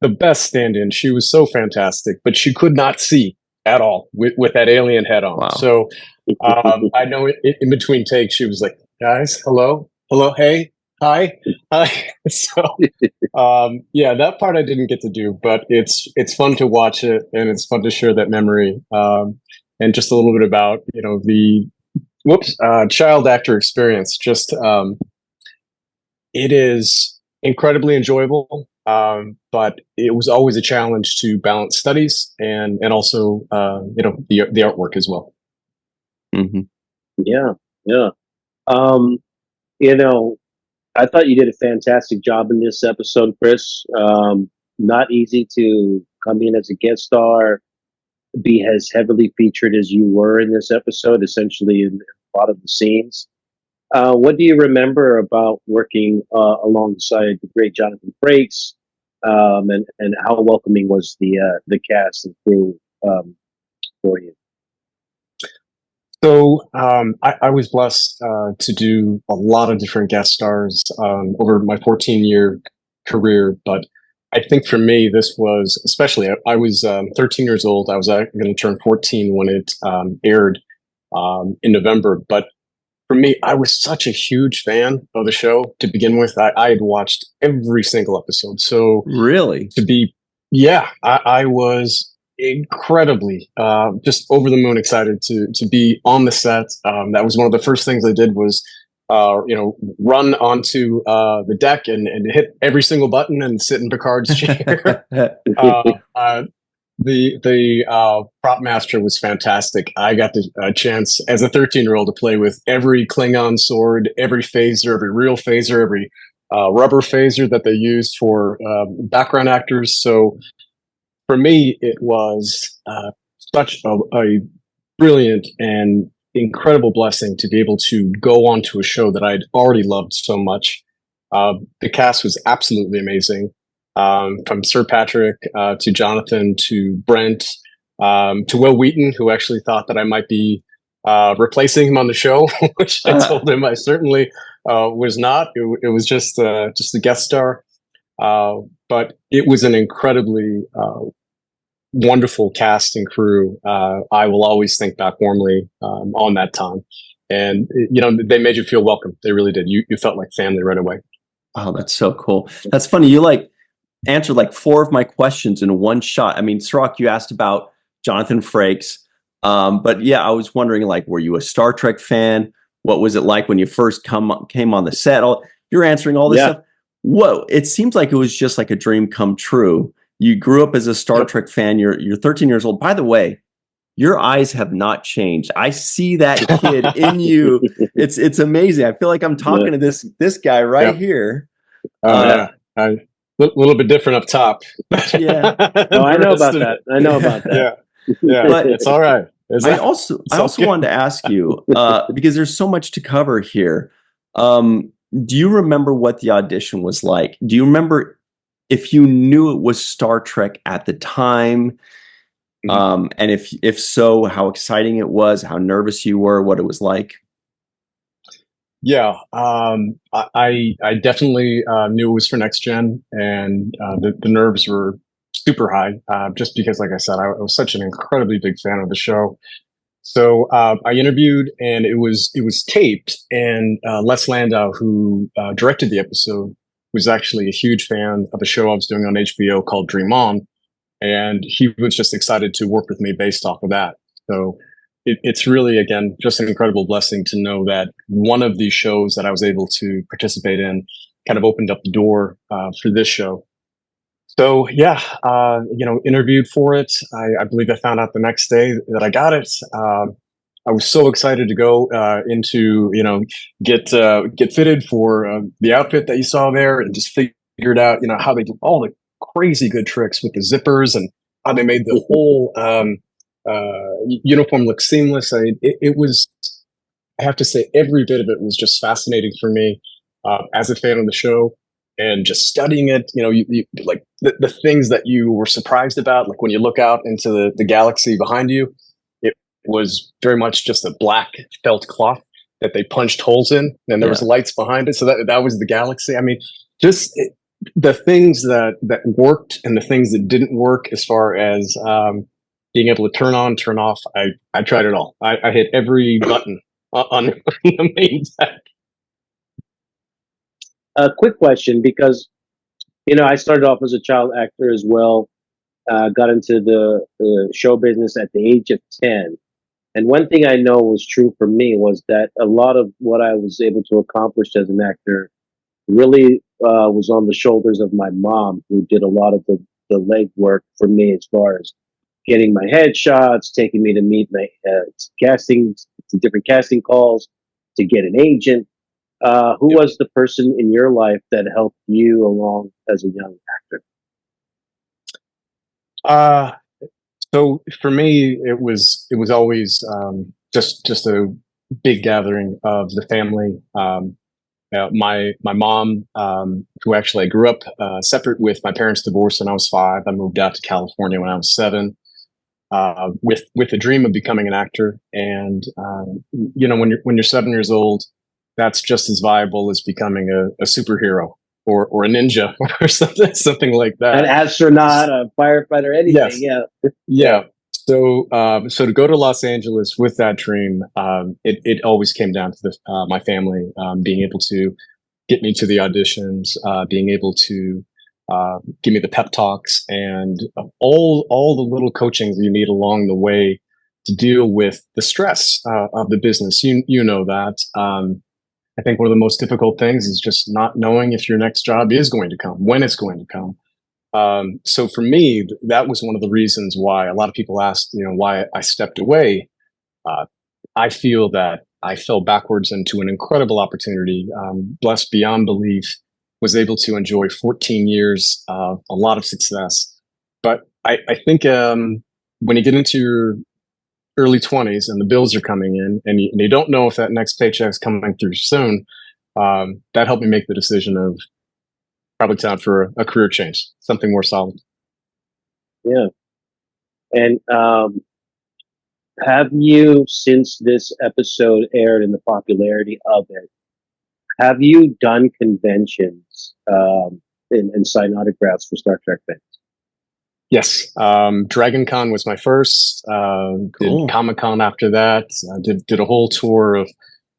C: the best stand-in. She was so fantastic, but she could not see at all with that alien head on.
A: Wow.
C: So I know in between takes, she was like, guys, hello, hey, hi. So yeah, that part I didn't get to do, but it's fun to watch it, and it's fun to share that memory. And just a little bit about, the child actor experience. Just it is incredibly enjoyable, but it was always a challenge to balance studies and also the artwork as well.
B: Mm-hmm. Yeah. I thought you did a fantastic job in this episode, Chris. Not easy to come in as a guest star, be as heavily featured as you were in this episode, essentially in a lot of the scenes. What do you remember about working alongside the great Jonathan Frakes, and how welcoming was the cast and crew for you?
C: So I was blessed to do a lot of different guest stars over my 14-year career, but I think for me, this was especially, I was 13 years old. I was going to turn 14 when it aired in November. But for me, I was such a huge fan of the show to begin with. I had watched every single episode. So
A: really,
C: I was incredibly just over the moon excited to be on the set. That was one of the first things I did was run onto the deck and hit every single button and sit in Picard's chair. The prop master was fantastic. I got a chance as a 13-year-old to play with every Klingon sword, every phaser, every real phaser, every rubber phaser that they used for background actors. So for me, it was such a brilliant and incredible blessing to be able to go onto a show that I'd already loved so much The cast was absolutely amazing. From Sir Patrick to Jonathan to Brent to Will Wheaton, who actually thought that I might be replacing him on the show, which I told him I certainly was not. It was just a guest star. But it was an incredibly wonderful cast and crew. I will always think back warmly on that time. And, they made you feel welcome. They really did. You felt like family right away.
A: Oh, that's so cool. That's funny. You answered like 4 of my questions in one shot. I mean, Cirroc, you asked about Jonathan Frakes. But yeah, I was wondering, were you a Star Trek fan? What was it like when you first came on the set? You're answering all this stuff. Whoa, it seems like it was just like a dream come true. You grew up as a Star Trek fan. You're 13 years old. By the way, your eyes have not changed. I see that kid in you. It's amazing. I feel like I'm talking to this guy right here.
C: A little bit different up top.
A: Yeah.
B: No, I know about that.
C: Yeah. But it's all right.
A: I also wanted to ask you because there's so much to cover here. Do you remember what the audition was like? Do you remember if you knew it was Star Trek at the time? And if so, how exciting it was, how nervous you were, what it was like?
C: Yeah, I definitely knew it was for Next Gen, and the nerves were super high, just because, like I said, I was such an incredibly big fan of the show. So I interviewed, and it was taped, and Les Landau, who directed the episode, was actually a huge fan of a show I was doing on HBO called Dream On. And he was just excited to work with me based off of that. So it's really, again, just an incredible blessing to know that one of these shows that I was able to participate in kind of opened up the door for this show. So yeah, interviewed for it. I believe I found out the next day that I got it. I was so excited to go into, get fitted for the outfit that you saw there, and just figured out, how they do all the crazy good tricks with the zippers and how they made the whole uniform look seamless. I mean, it was, I have to say, every bit of it was just fascinating for me as a fan of the show, and just studying it. You like the things that you were surprised about, like when you look out into the galaxy behind you, it was very much just a black felt cloth that they punched holes in, and there was lights behind it. So that was the galaxy. I mean, just the things that worked and the things that didn't work, as far as being able to turn on, turn off. I tried it all. I hit every button on the main deck.
B: A quick question, because I started off as a child actor as well. Got into the show business at the age of 10, and one thing I know was true for me was that a lot of what I was able to accomplish as an actor really was on the shoulders of my mom, who did a lot of the legwork for me, as far as getting my headshots, taking me to meet my different casting calls, to get an agent. Who was the person in your life that helped you along as a young actor?
C: So for me, it was always just a big gathering of the family. My mom, who actually I grew up separate with my parents, divorced when I was 5. I moved out to California when I was 7, with a dream of becoming an actor. And when you're 7 years old, that's just as viable as becoming a superhero or a ninja or something like that.
B: An astronaut, a firefighter, anything.
C: Yes. Yeah. So to go to Los Angeles with that dream, it always came down to my family being able to get me to the auditions, being able to give me the pep talks, and all the little coachings you need along the way to deal with the stress of the business. You know that. I think one of the most difficult things is just not knowing if your next job is going to come, when it's going to come. So for me, that was one of the reasons why a lot of people asked, why I stepped away. I feel that I fell backwards into an incredible opportunity, blessed beyond belief, was able to enjoy 14 years of a lot of success. But I think when you get into your early 20s and the bills are coming in, and you don't know if that next paycheck's coming through soon, that helped me make the decision of probably time for a career change, something more solid.
B: Yeah. And have you, since this episode aired and the popularity of it, have you done conventions and signed autographs for Star Trek fans?
C: Yes. Dragon Con was my first.
A: Cool.
C: Did Comic-Con after that. Did a whole tour of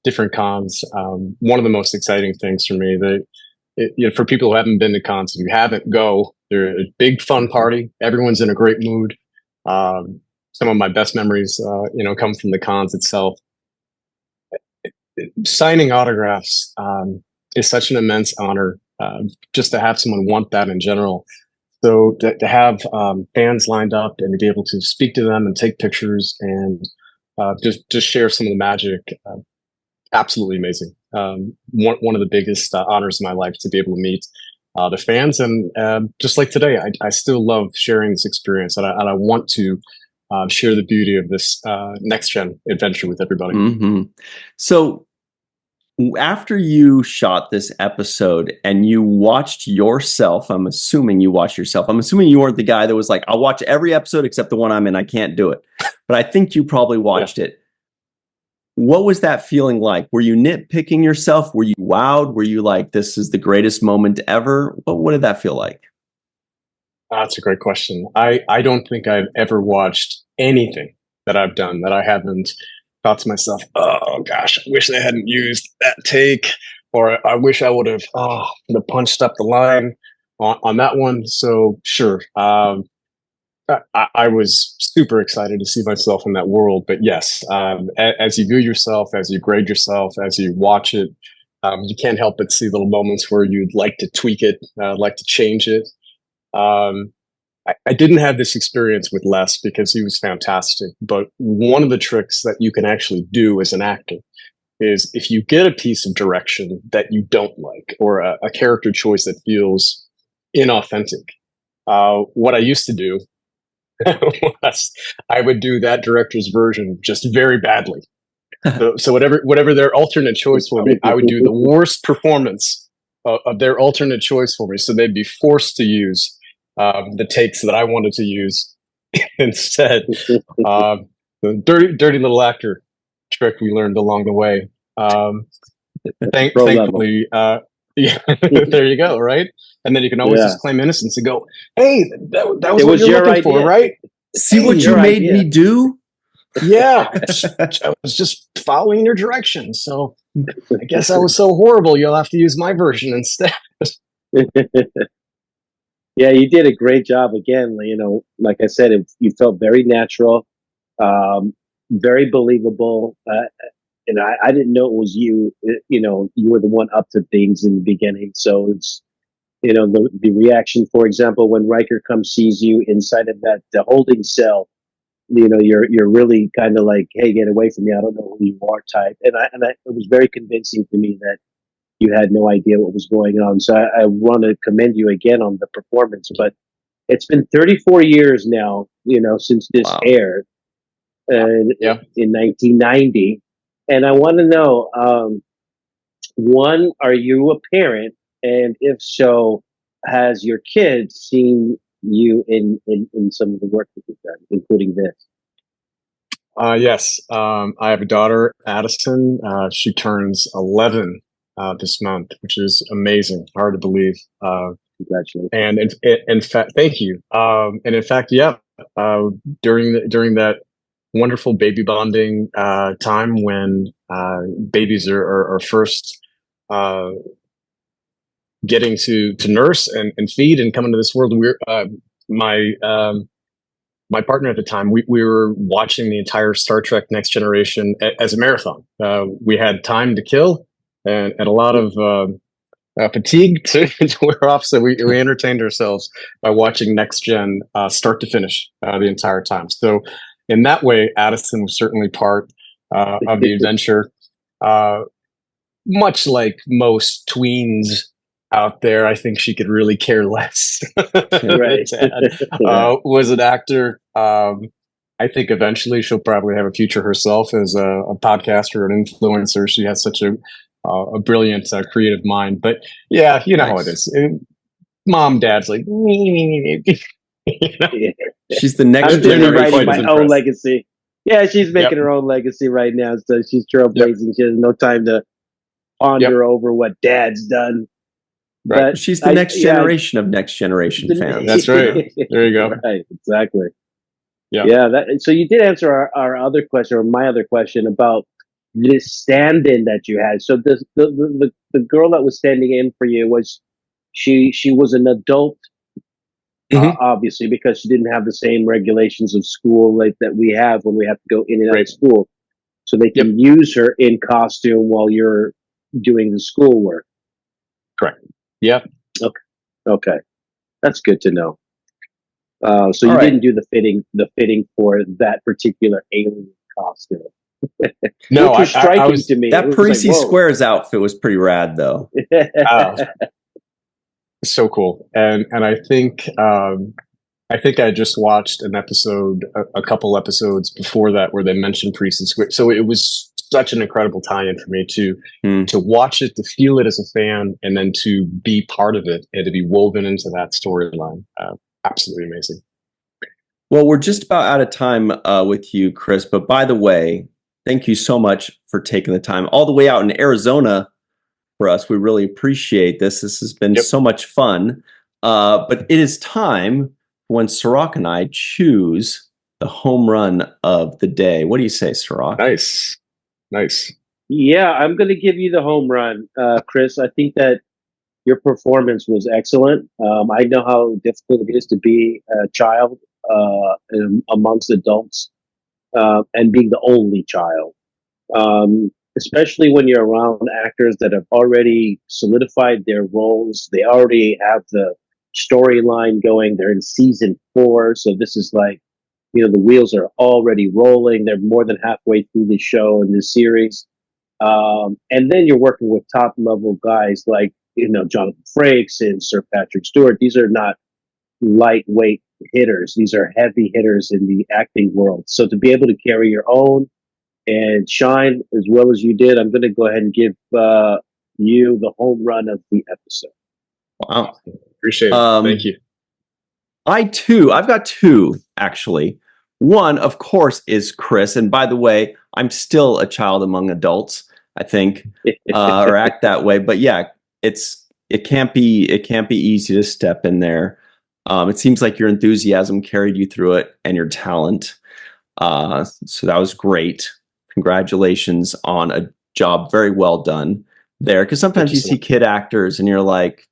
C: different cons. One of the most exciting things for me, for people who haven't been to cons, if you haven't, go. They're a big fun party. Everyone's in a great mood. Some of my best memories, come from the cons itself. Signing autographs is such an immense honor, just to have someone want that in general. So to have fans lined up and to be able to speak to them and take pictures and just share some of the magic, absolutely amazing. One of the biggest honors in my life to be able to meet the fans, and just like today, I still love sharing this experience, and I want to share the beauty of this next gen adventure with everybody.
A: Mm-hmm. So after you shot this episode and you watched yourself, I'm assuming you watched yourself. I'm assuming you weren't the guy that was like, I'll watch every episode except the one I'm in. I can't do it. But I think you probably watched it. What was that feeling like? Were you nitpicking yourself? Were you wowed? Were you like, this is the greatest moment ever? What did that feel like?
C: That's a great question. I don't think I've ever watched anything that I've done that I haven't thought to myself, oh gosh, I wish they hadn't used that take, or I wish I would have punched up the line on that one. So sure, I was super excited to see myself in that world. But yes, as you view yourself, as you grade yourself, as you watch it, you can't help but see little moments where you'd like to tweak it, like to change it. I didn't have this experience with Les because he was fantastic. But one of the tricks that you can actually do as an actor is if you get a piece of direction that you don't like, or a character choice that feels inauthentic, what I used to do was I would do that director's version just very badly. So whatever their alternate choice for me, I would do the worst performance of their alternate choice for me. So they'd be forced to use the takes that I wanted to use instead. The dirty little actor trick we learned along the way. Thankfully, yeah, there you go, right? And then you can always just claim innocence and go, "Hey, that was what you're looking for, right?
A: See what you made me do."
C: Yeah, I was just following your directions. So I guess I was so horrible. You'll have to use my version instead.
B: Yeah, you did a great job. Again, like I said, you felt very natural, very believable. And I didn't know it was you. You were the one up to things in the beginning. So it's, the reaction, for example, when Riker sees you inside of the holding cell, you're really kind of like, hey, get away from me. I don't know who you are type. And it was very convincing to me that you had no idea what was going on. So I want to commend you again on the performance. But it's been 34 years now, since this aired in 1990. And I want to know, one, are you a parent? And if so, has your kid seen you in some of the work that you've done, including this?
C: Yes. I have a daughter, Addison. She turns 11 this month, which is amazing. Hard to believe.
B: Congratulations.
C: And in fact, thank you. And in fact, during that wonderful baby bonding time when babies are first getting to nurse and feed and come into this world, my partner at the time, we were watching the entire Star Trek Next Generation as a marathon. We had time to kill and a lot of fatigue to wear off, so we entertained ourselves by watching Next Gen start to finish the entire time. So in that way, Addison was certainly part of the adventure. Much like most tweens out there, I think she could really care less.
B: Right.
C: Dad was an actor. I think eventually she'll probably have a future herself as a podcaster, an influencer. She has such a a brilliant creative mind. But yeah, you know how it is. Mom, dad's like, you know?
A: She's the next
B: I'm busy writing my
C: generation.
B: own legacy. Yeah, she's making her own legacy right now, so she's trailblazing. She has no time to ponder over what dad's done.
C: Right.
B: But
A: She's the next generation of next generation fans.
C: That's right. There you go.
B: Right, exactly.
C: Yeah.
B: So you did answer our other question, or my other question, about this stand-in that you had. So the girl that was standing in for you, was she was an adult, obviously, because she didn't have the same regulations of school like that we have when we have to go in and out of school. So they can use her in costume while you're doing the schoolwork.
C: Correct. Yeah.
B: Okay. That's good to know. So you didn't do the fitting for that particular alien costume.
C: No,
B: which was striking to me.
A: That Parisi Squares outfit was pretty rad, though.
C: So cool. And I think I just watched an episode, a couple episodes before that, where they mentioned Parisi Squares. So it was such an incredible tie-in for me to watch it, to feel it as a fan, and then to be part of it and to be woven into that storyline. Absolutely amazing.
A: Well, we're just about out of time with you, Chris. But by the way, thank you so much for taking the time all the way out in Arizona for us. We really appreciate this. This has been so much fun. But it is time when Cirroc and I choose the home run of the day. What do you say, Cirroc?
C: Nice.
B: Yeah, I'm going to give you the home run, Chris. I think that your performance was excellent. I know how difficult it is to be a child amongst adults and being the only child, especially when you're around actors that have already solidified their roles. They already have the storyline going. They're in season 4, so this is like, the wheels are already rolling. They're more than halfway through the show and this series. And then you're working with top level guys like, Jonathan Frakes and Sir Patrick Stewart. These are not lightweight hitters. These are heavy hitters in the acting world. So to be able to carry your own and shine as well as you did, I'm going to go ahead and give you the home run of the episode.
A: Wow.
C: Appreciate it. Thank you.
A: I've got 2, actually. One, of course, is Chris. And by the way, I'm still a child among adults, I think, or act that way. But yeah, it can't be easy to step in there. It seems like your enthusiasm carried you through it, and your talent. So that was great. Congratulations on a job very well done there. Because sometimes you see kid actors and you're like,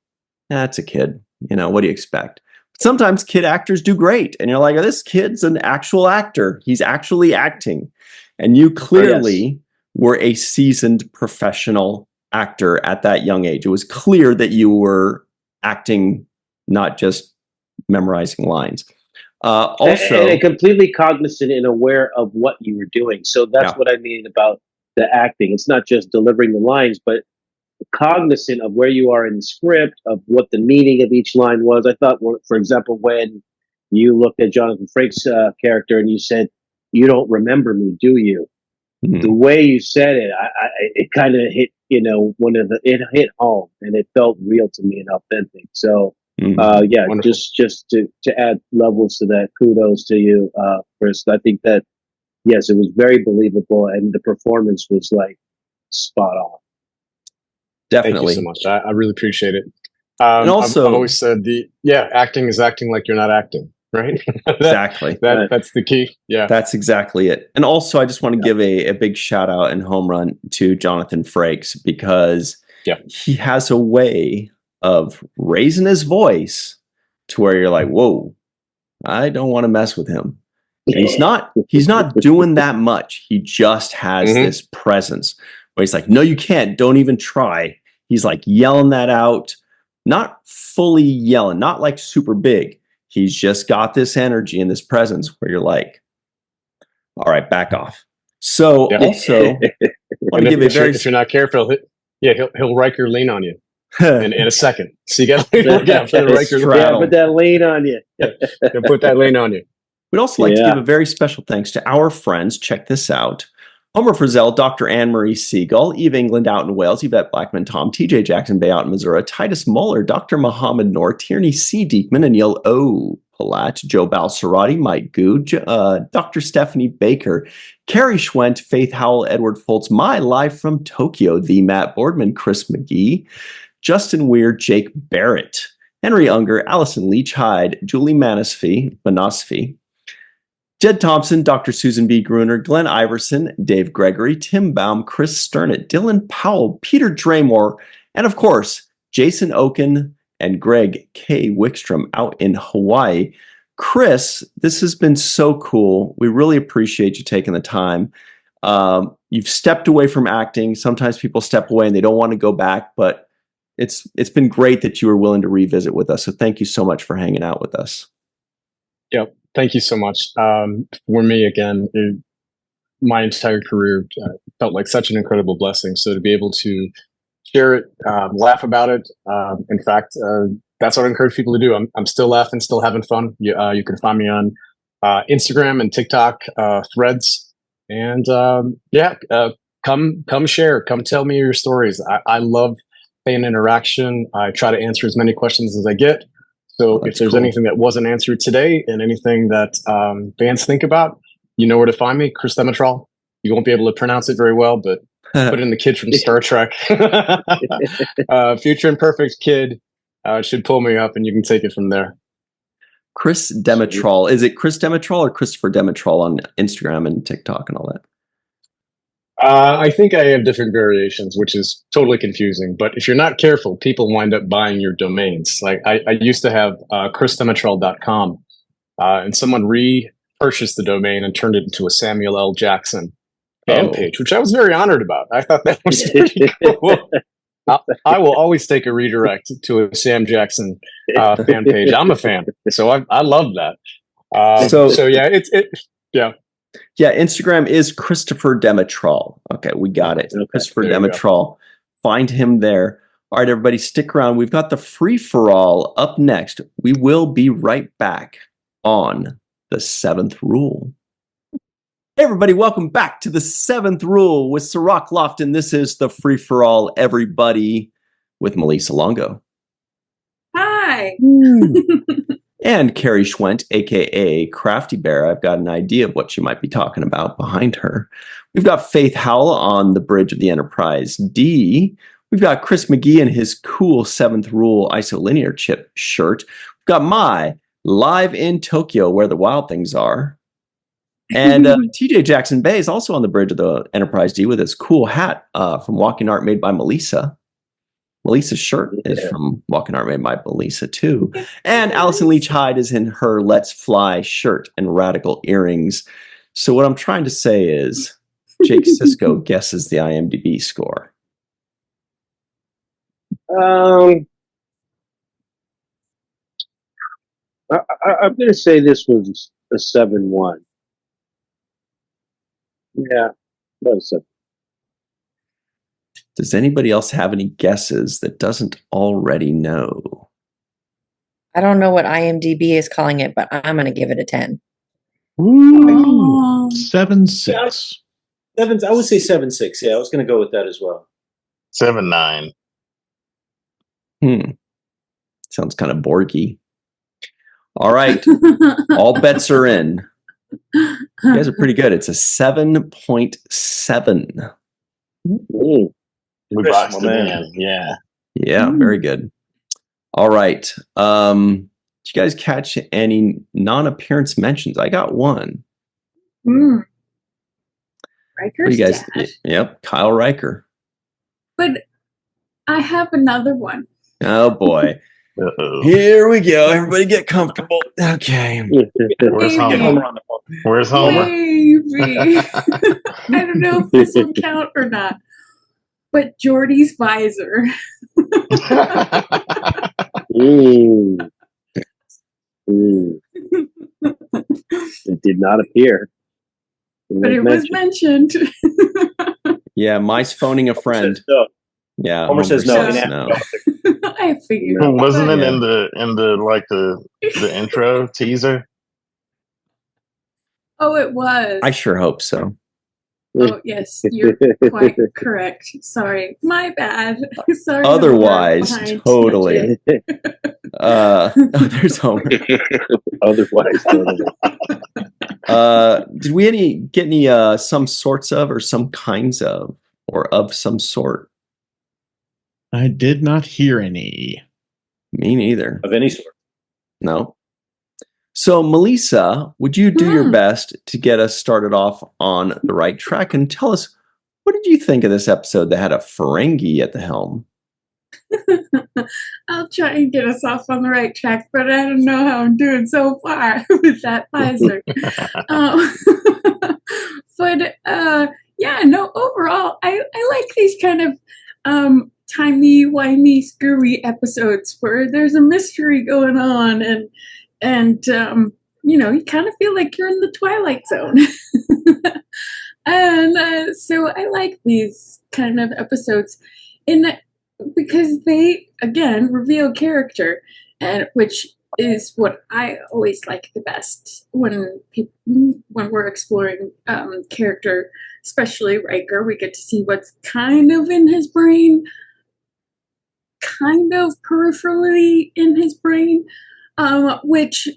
A: that's a kid. What do you expect? But sometimes kid actors do great. And you're like, oh, this kid's an actual actor. He's actually acting. And you clearly were a seasoned professional actor at that young age. It was clear that you were acting, not just memorizing lines. Also,
B: and completely cognizant and aware of what you were doing. So that's what I mean about the acting. It's not just delivering the lines, but cognizant of where you are in the script, of what the meaning of each line was. I thought, for example, when you looked at Jonathan Frakes' character and you said, "You don't remember me, do you?" Mm-hmm. The way you said it, it kind of hit, it hit home, and it felt real to me and authentic. So, wonderful. just to add levels to that, kudos to you, Chris. I think that, yes, it was very believable, and the performance was like spot on.
A: Definitely.
C: Thank you so much. I really appreciate it.
A: And also,
C: I've always said acting is acting like you're not acting, right?
A: Exactly.
C: That's the key. Yeah.
A: That's exactly it. And also, I just want to give a big shout out and home run to Jonathan Frakes, because he has a way of raising his voice to where you're like, whoa, I don't want to mess with him. And he's not doing that much. He just has this presence where he's like, no, you can't. Don't even try. He's like yelling that out, not fully yelling, not like super big. He's just got this energy and this presence where you're like, all right, back off. So also, want to give
C: if you're not careful, he'll Riker lean on you in a second. So you got to look out for the Riker.
B: Put that lean on you.
C: Put that lean on you.
A: We'd also like to give a very special thanks to our friends. Check this out. Homer Frizzell, Dr. Anne-Marie Segal, Eve England out in Wales, Yvette Blackman Tom, TJ Jackson Bay out in Missouri, Titus Muller, Dr. Mohammed Noor, Tierney C. Diekman, Anil O. Palat, Joe Balsarati, Mike Goode, Dr. Stephanie Baker, Carrie Schwent, Faith Howell, Edward Foltz, My Live from Tokyo, the Matt Boardman, Chris McGee, Justin Weir, Jake Barrett, Henry Unger, Allison Leach Hyde, Julie Manosfi, Jed Thompson, Dr. Susan B. Gruner, Glenn Iverson, Dave Gregory, Tim Baum, Chris Sternett, Dylan Powell, Peter Draymore, and of course, Jason Okun and Greg K. Wickstrom out in Hawaii. Chris, this has been so cool. We really appreciate you taking the time. You've stepped away from acting. Sometimes people step away and they don't want to go back, but it's been great that you were willing to revisit with us. So thank you so much for hanging out with us.
C: Yep. Thank you so much. For me, again, my entire career felt like such an incredible blessing. So to be able to share it, laugh about it. In fact, that's what I encourage people to do. I'm still laughing, still having fun. You can find me on Instagram and TikTok, Threads, and come share, come tell me your stories. I love fan interaction. I try to answer as many questions as I get. So if there's anything that wasn't answered today and anything that fans think about, you know where to find me, Chris Demetral. You won't be able to pronounce it very well, but put in the kid from Star Trek. Future Imperfect kid should pull me up and you can take it from there.
A: Chris Demetral. Is it Chris Demetral or Christopher Demetral on Instagram and TikTok and all that?
C: I think I have different variations, which is totally confusing. But if you're not careful, people wind up buying your domains. Like I used to have chrisdemetral.com, and someone repurchased the domain and turned it into a Samuel L. Jackson fan page, which I was very honored about. I thought that was pretty cool. I will always take a redirect to a Sam Jackson fan page. I'm a fan, so I love that.
A: Yeah, Instagram is Christopher Demetral. Okay, we got it. Okay, Christopher Demetral. Find him there. All right, everybody, stick around. We've got the free-for-all up next. We will be right back on the Seventh Rule. Hey, everybody, welcome back to the Seventh Rule with Cirroc Lofton. This is the free-for-all, everybody, with Malissa Longo.
D: Hi.
A: And Carrie Schwent, a.k.a. Crafty Bear. I've got an idea of what she might be talking about behind her. We've got Faith Howell on the bridge of the Enterprise D. We've got Chris McGee in his cool Seventh Rule isolinear chip shirt. We've got Mai live in Tokyo where the wild things are. And TJ Jackson Bay is also on the bridge of the Enterprise D with his cool hat from Walking Art made by Melissa. Melissa's shirt is from Walking Art made by Melissa too. And Allison Leach Hyde is in her Let's Fly shirt and radical earrings. So what I'm trying to say is Jake Sisko guesses the IMDb score.
B: I'm going to say this was a 7-1. Yeah, about a 7.
A: Does anybody else have any guesses that doesn't already know?
E: I don't know what IMDb is calling it, but I'm going to give it a 10.
F: Ooh, 7.6.
G: I would say 7.6. Yeah, I was going to go with that as well.
F: 7.9.
A: Sounds kind of Borgy. All right. All bets are in. You guys are pretty good. It's a 7.7.
B: Mm.
F: We boxed it in. Yeah.
A: Yeah, very good. All right. Did you guys catch any non-appearance mentions? I got one.
D: Riker's
A: What do you guys?
D: dad.
A: Yep, Kyle Riker.
D: But I have another one.
A: Oh boy.
F: Uh-oh.
A: Here we go. Everybody get comfortable. Okay.
F: Where's
D: Maybe.
F: Homer? Where's Homer?
D: Maybe. I don't know if this will count or not. But Geordi's visor.
B: Mm. Mm. It did not appear.
D: But it was mentioned.
A: Yeah, Mike's phoning a friend.
G: No.
A: Yeah,
G: Homer says no.
A: says
G: No.
D: I figured.
F: Wasn't it
A: Yeah.
F: in the intro teaser?
D: Oh, it was.
A: I sure hope so.
D: Oh, yes, you're quite correct. Sorry, my bad. Sorry.
A: Otherwise,
D: Homer,
A: totally. There's Homer.
B: Otherwise, totally.
A: Did we get any some sorts of or some kinds of or of some sort?
H: I did not hear any.
A: Me neither.
G: Of any sort.
A: No. So, Malissa, would you do your best to get us started off on the right track and tell us, what did you think of this episode that had a Ferengi at the helm?
D: I'll try and get us off on the right track, but I don't know how I'm doing so far with that visor. Overall, I like these kind of timey-wimey, screwy episodes where there's a mystery going on and you kind of feel like you're in the Twilight Zone. And so I like these kind of episodes because they, again, reveal character, and which is what I always like the best when we're exploring character, especially Riker. We get to see what's kind of in his brain, kind of peripherally in his brain, which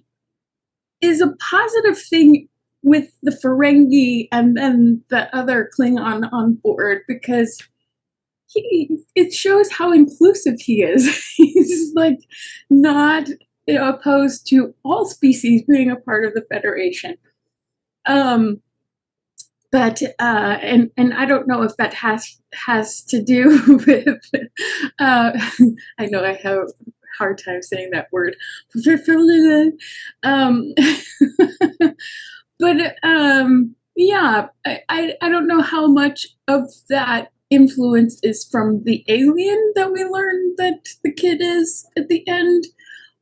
D: is a positive thing with the Ferengi and then the other Klingon on board, because it shows how inclusive he is. He's like not opposed to all species being a part of the Federation. But I don't know if that has to do with. I know I have a hard time saying that word. But yeah, I don't know how much of that influence is from the alien that we learned that the kid is at the end,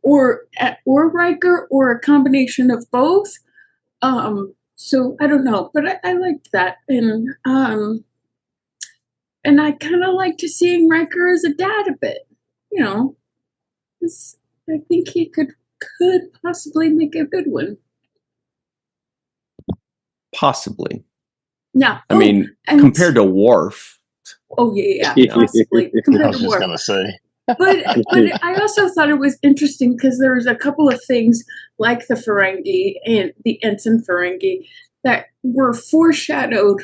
D: or Riker, or a combination of both. So I don't know, but I liked that, and I kind of liked seeing Riker as a dad a bit. I think he could possibly make a good one.
A: Possibly.
D: Yeah.
A: I mean, compared to Worf.
D: Oh yeah, possibly.
F: I was just gonna say.
D: But I also thought it was interesting because there was a couple of things like the Ferengi and the Ensign Ferengi that were foreshadowed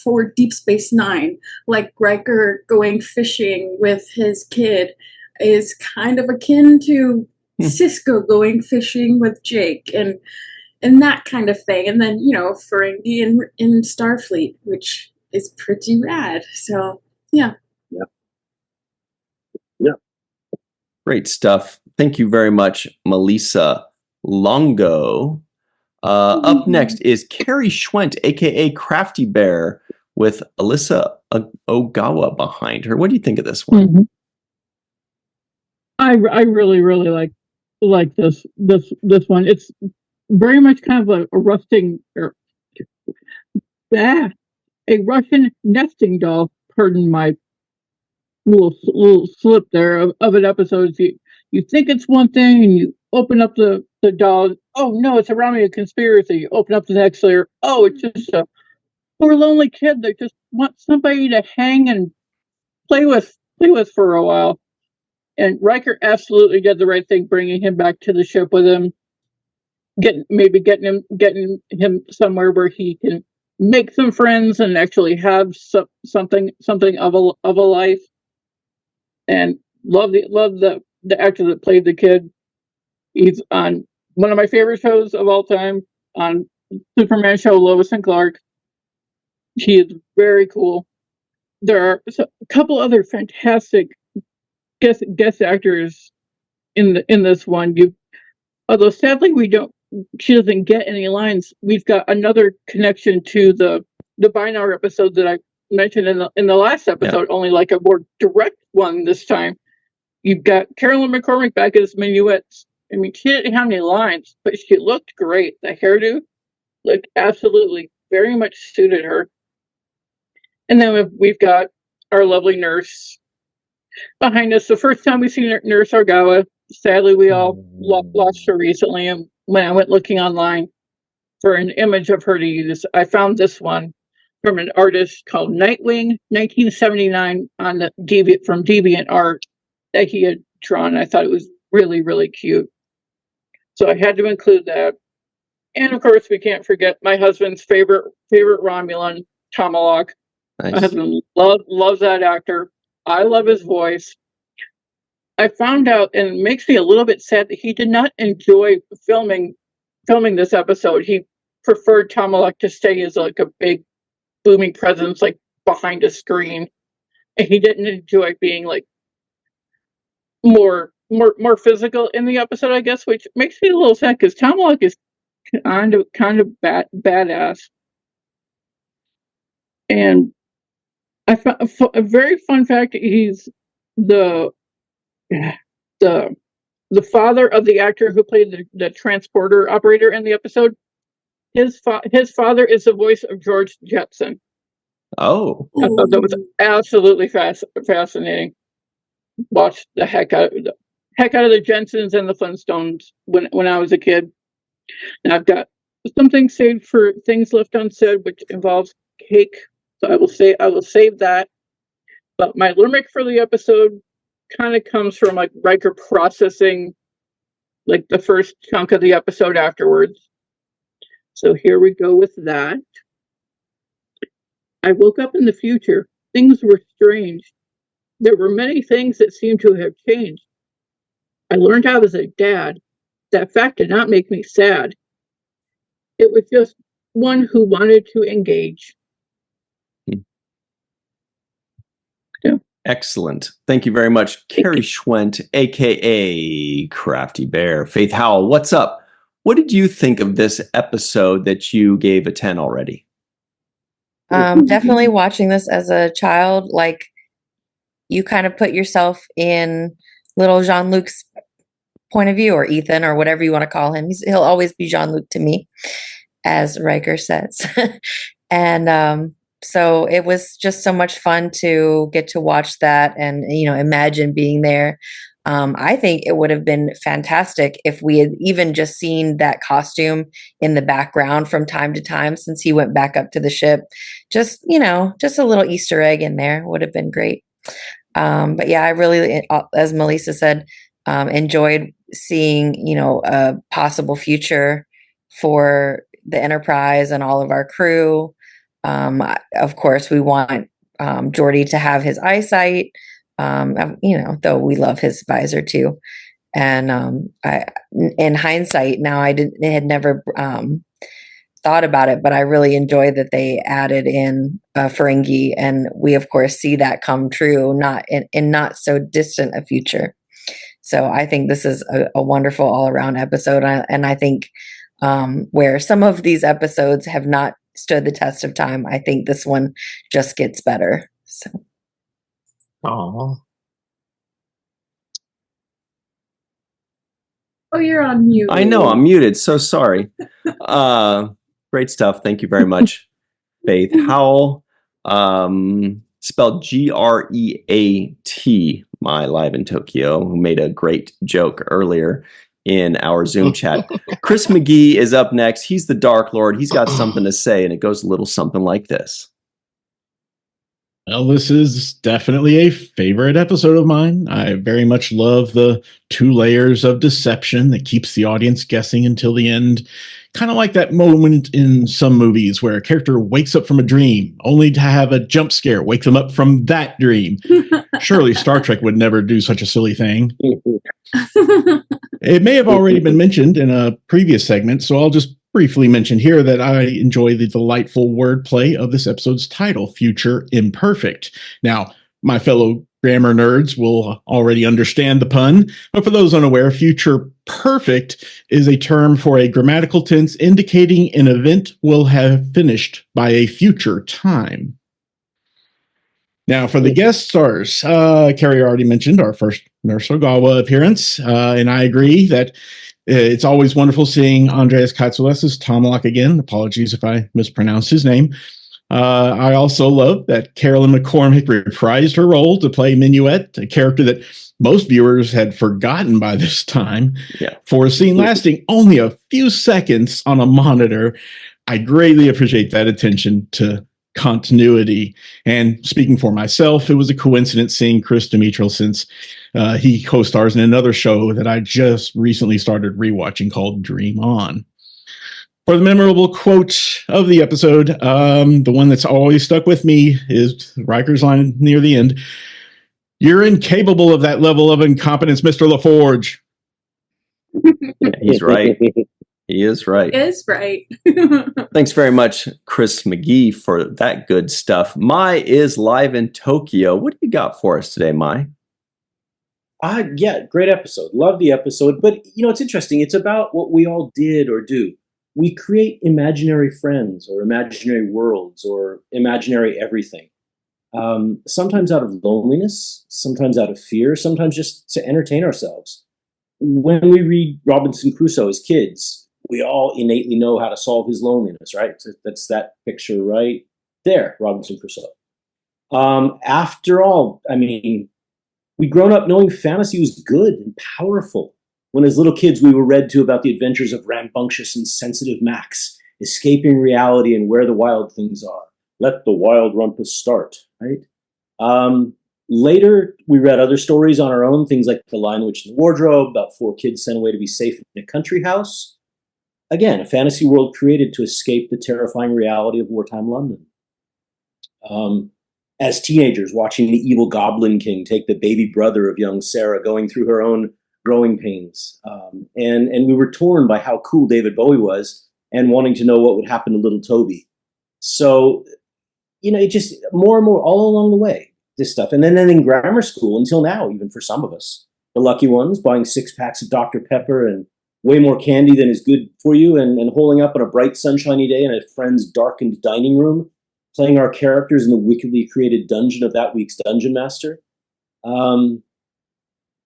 D: for Deep Space Nine, like Riker going fishing with his kid is kind of akin to Sisko going fishing with Jake and that kind of thing. And then, Ferengi in Starfleet, which is pretty rad. So, yeah.
B: Yeah.
A: Great stuff. Thank you very much, Malissa Longo. Up next is Carrie Schwent, a.k.a. Crafty Bear, with Alyssa Ogawa behind her. What do you think of this one?
I: Mm-hmm. I really, really like this one. It's very much kind of a rusting, a Russian nesting doll. Pardon my little slip there of an episode. You think it's one thing, and you open up the doll. Oh no, it's around me a conspiracy. You open up the next layer. Oh, it's just a poor lonely kid that just wants somebody to hang and play with for a while. And Riker absolutely did the right thing, bringing him back to the ship with him, getting him somewhere where he can make some friends and actually have something of a life. And love the actor that played the kid. He's on one of my favorite shows of all time, on Superman show Lois and Clark. He is very cool. There are a couple other fantastic guest actors in this one. Although sadly she doesn't get any lines. We've got another connection to the Binar episode that I mentioned in the last episode, only like a more direct one this time. You've got Carolyn McCormick back as Minuets. I mean, she didn't have any lines, but she looked great. The hairdo looked absolutely very much suited her. And then we've got our lovely nurse behind us. The first time we've seen Nurse Argawa. Sadly, we all lost her recently. And when I went looking online for an image of her to use, I found this one from an artist called Nightwing, 1979, on the from Deviant Art that he had drawn. I thought it was really, really cute. So I had to include that. And of course, we can't forget my husband's favorite Romulan, Tomalak.
A: Nice.
I: My husband loves that actor. I love his voice. I found out, and it makes me a little bit sad, that he did not enjoy filming this episode. He preferred Tomalak to stay as like a big booming presence, like behind a screen, and he didn't enjoy being like more physical in the episode, I guess, which makes me a little sad because Tomalak is kind of badass. And I found a very fun fact: he's the father of the actor who played the transporter operator in the episode. His father is the voice of George Jetson.
A: Oh,
I: I thought that was absolutely fascinating. Watched the heck out of the Jetsons and the Flintstones when I was a kid. And I've got something saved for things left unsaid, which involves cake. So I will save that. But my limerick for the episode kind of comes from like Riker processing like the first chunk of the episode afterwards. So here we go with that. I woke up in the future. Things were strange. There were many things that seemed to have changed. I learned I was a dad. That fact did not make me sad. It was just one who wanted to engage. Yeah.
A: Excellent. Thank you very much, Carrie Schwent, aka Crafty Bear. Faith Howell, what's up? What did you think of this episode that you gave a 10 already?
E: Definitely watching this as a child, like you kind of put yourself in little Jean-Luc's point of view, or Ethan, or whatever you want to call him. He'll always be Jean-Luc to me, as Riker says. And so it was just so much fun to get to watch that and, imagine being there. I think it would have been fantastic if we had even just seen that costume in the background from time to time since he went back up to the ship. Just a little Easter egg in there would have been great. But yeah, I really, as Malissa said, enjoyed seeing, a possible future for the Enterprise and all of our crew. Of course, we want Geordi to have his eyesight. Though we love his visor too. And in hindsight, now I had never thought about it, but I really enjoyed that they added in Ferengi, and we of course see that come true, not in not so distant a future. So I think this is a wonderful all around episode, and I think where some of these episodes have not stood the test of time, I think this one just gets better. So.
F: Oh,
D: you're on mute.
A: I know, I'm muted. So sorry. Great stuff. Thank you very much, Faith Howell. Spelled Great, my live in Tokyo, who made a great joke earlier in our Zoom chat. Chris McGee is up next. He's the Dark Lord. He's got something to say, and it goes a little something like this.
H: Well, this is definitely a favorite episode of mine. I very much love the 2 layers of deception that keeps the audience guessing until the end. Kind of like that moment in some movies where a character wakes up from a dream only to have a jump scare wake them up from that dream. Surely Star Trek would never do such a silly thing. It may have already been mentioned in a previous segment, so I'll just briefly mention here that I enjoy the delightful wordplay of this episode's title, Future Imperfect. Now, my fellow grammar nerds will already understand the pun, but for those unaware, future perfect is a term for a grammatical tense indicating an event will have finished by a future time. Now, for the guest stars, Carrie already mentioned our first Nurse Ogawa appearance, and I agree that it's always wonderful seeing Andreas Katsulas as Tomalak again. Apologies if I mispronounced his name. I also love that Carolyn McCormick reprised her role to play Minuet, a character that most viewers had forgotten by this time. Yeah. For a scene lasting only a few seconds on a monitor, I greatly appreciate that attention to continuity. And speaking for myself, it was a coincidence seeing Chris Demetral, since he co-stars in another show that I just recently started rewatching called Dream On. For the memorable quote of the episode, the one that's always stuck with me is Riker's line near the end. "You're incapable of that level of incompetence, Mr. LaForge."
A: He's right. He is right.
D: Is right.
A: Thanks very much, Chris McGee, for that good stuff. Mai is live in Tokyo. What do you got for us today, Mai?
G: Yeah, great episode. Love the episode. But, it's interesting. It's about what we all did or do. We create imaginary friends or imaginary worlds or imaginary everything. Sometimes out of loneliness, sometimes out of fear, sometimes just to entertain ourselves. When we read Robinson Crusoe as kids, we all innately know how to solve his loneliness, right? That's that picture right there, Robinson Crusoe. After all, we'd grown up knowing fantasy was good and powerful. When as little kids, we were read to about the adventures of rambunctious and sensitive Max, escaping reality and where the wild things are. Let the wild rumpus start, right? Later, we read other stories on our own, things like The Lion, the Witch, and the Wardrobe, about 4 kids sent away to be safe in a country house. Again, a fantasy world created to escape the terrifying reality of wartime London. As teenagers, watching the evil Goblin King take the baby brother of young Sarah, going through her own growing pains. And we were torn by how cool David Bowie was and wanting to know what would happen to little Toby. So, it just more and more all along the way, this stuff. And then in grammar school until now, even for some of us, the lucky ones, buying 6 packs of Dr. Pepper and way more candy than is good for you, and holding up on a bright sunshiny day in a friend's darkened dining room, playing our characters in the wickedly created dungeon of that week's dungeon master.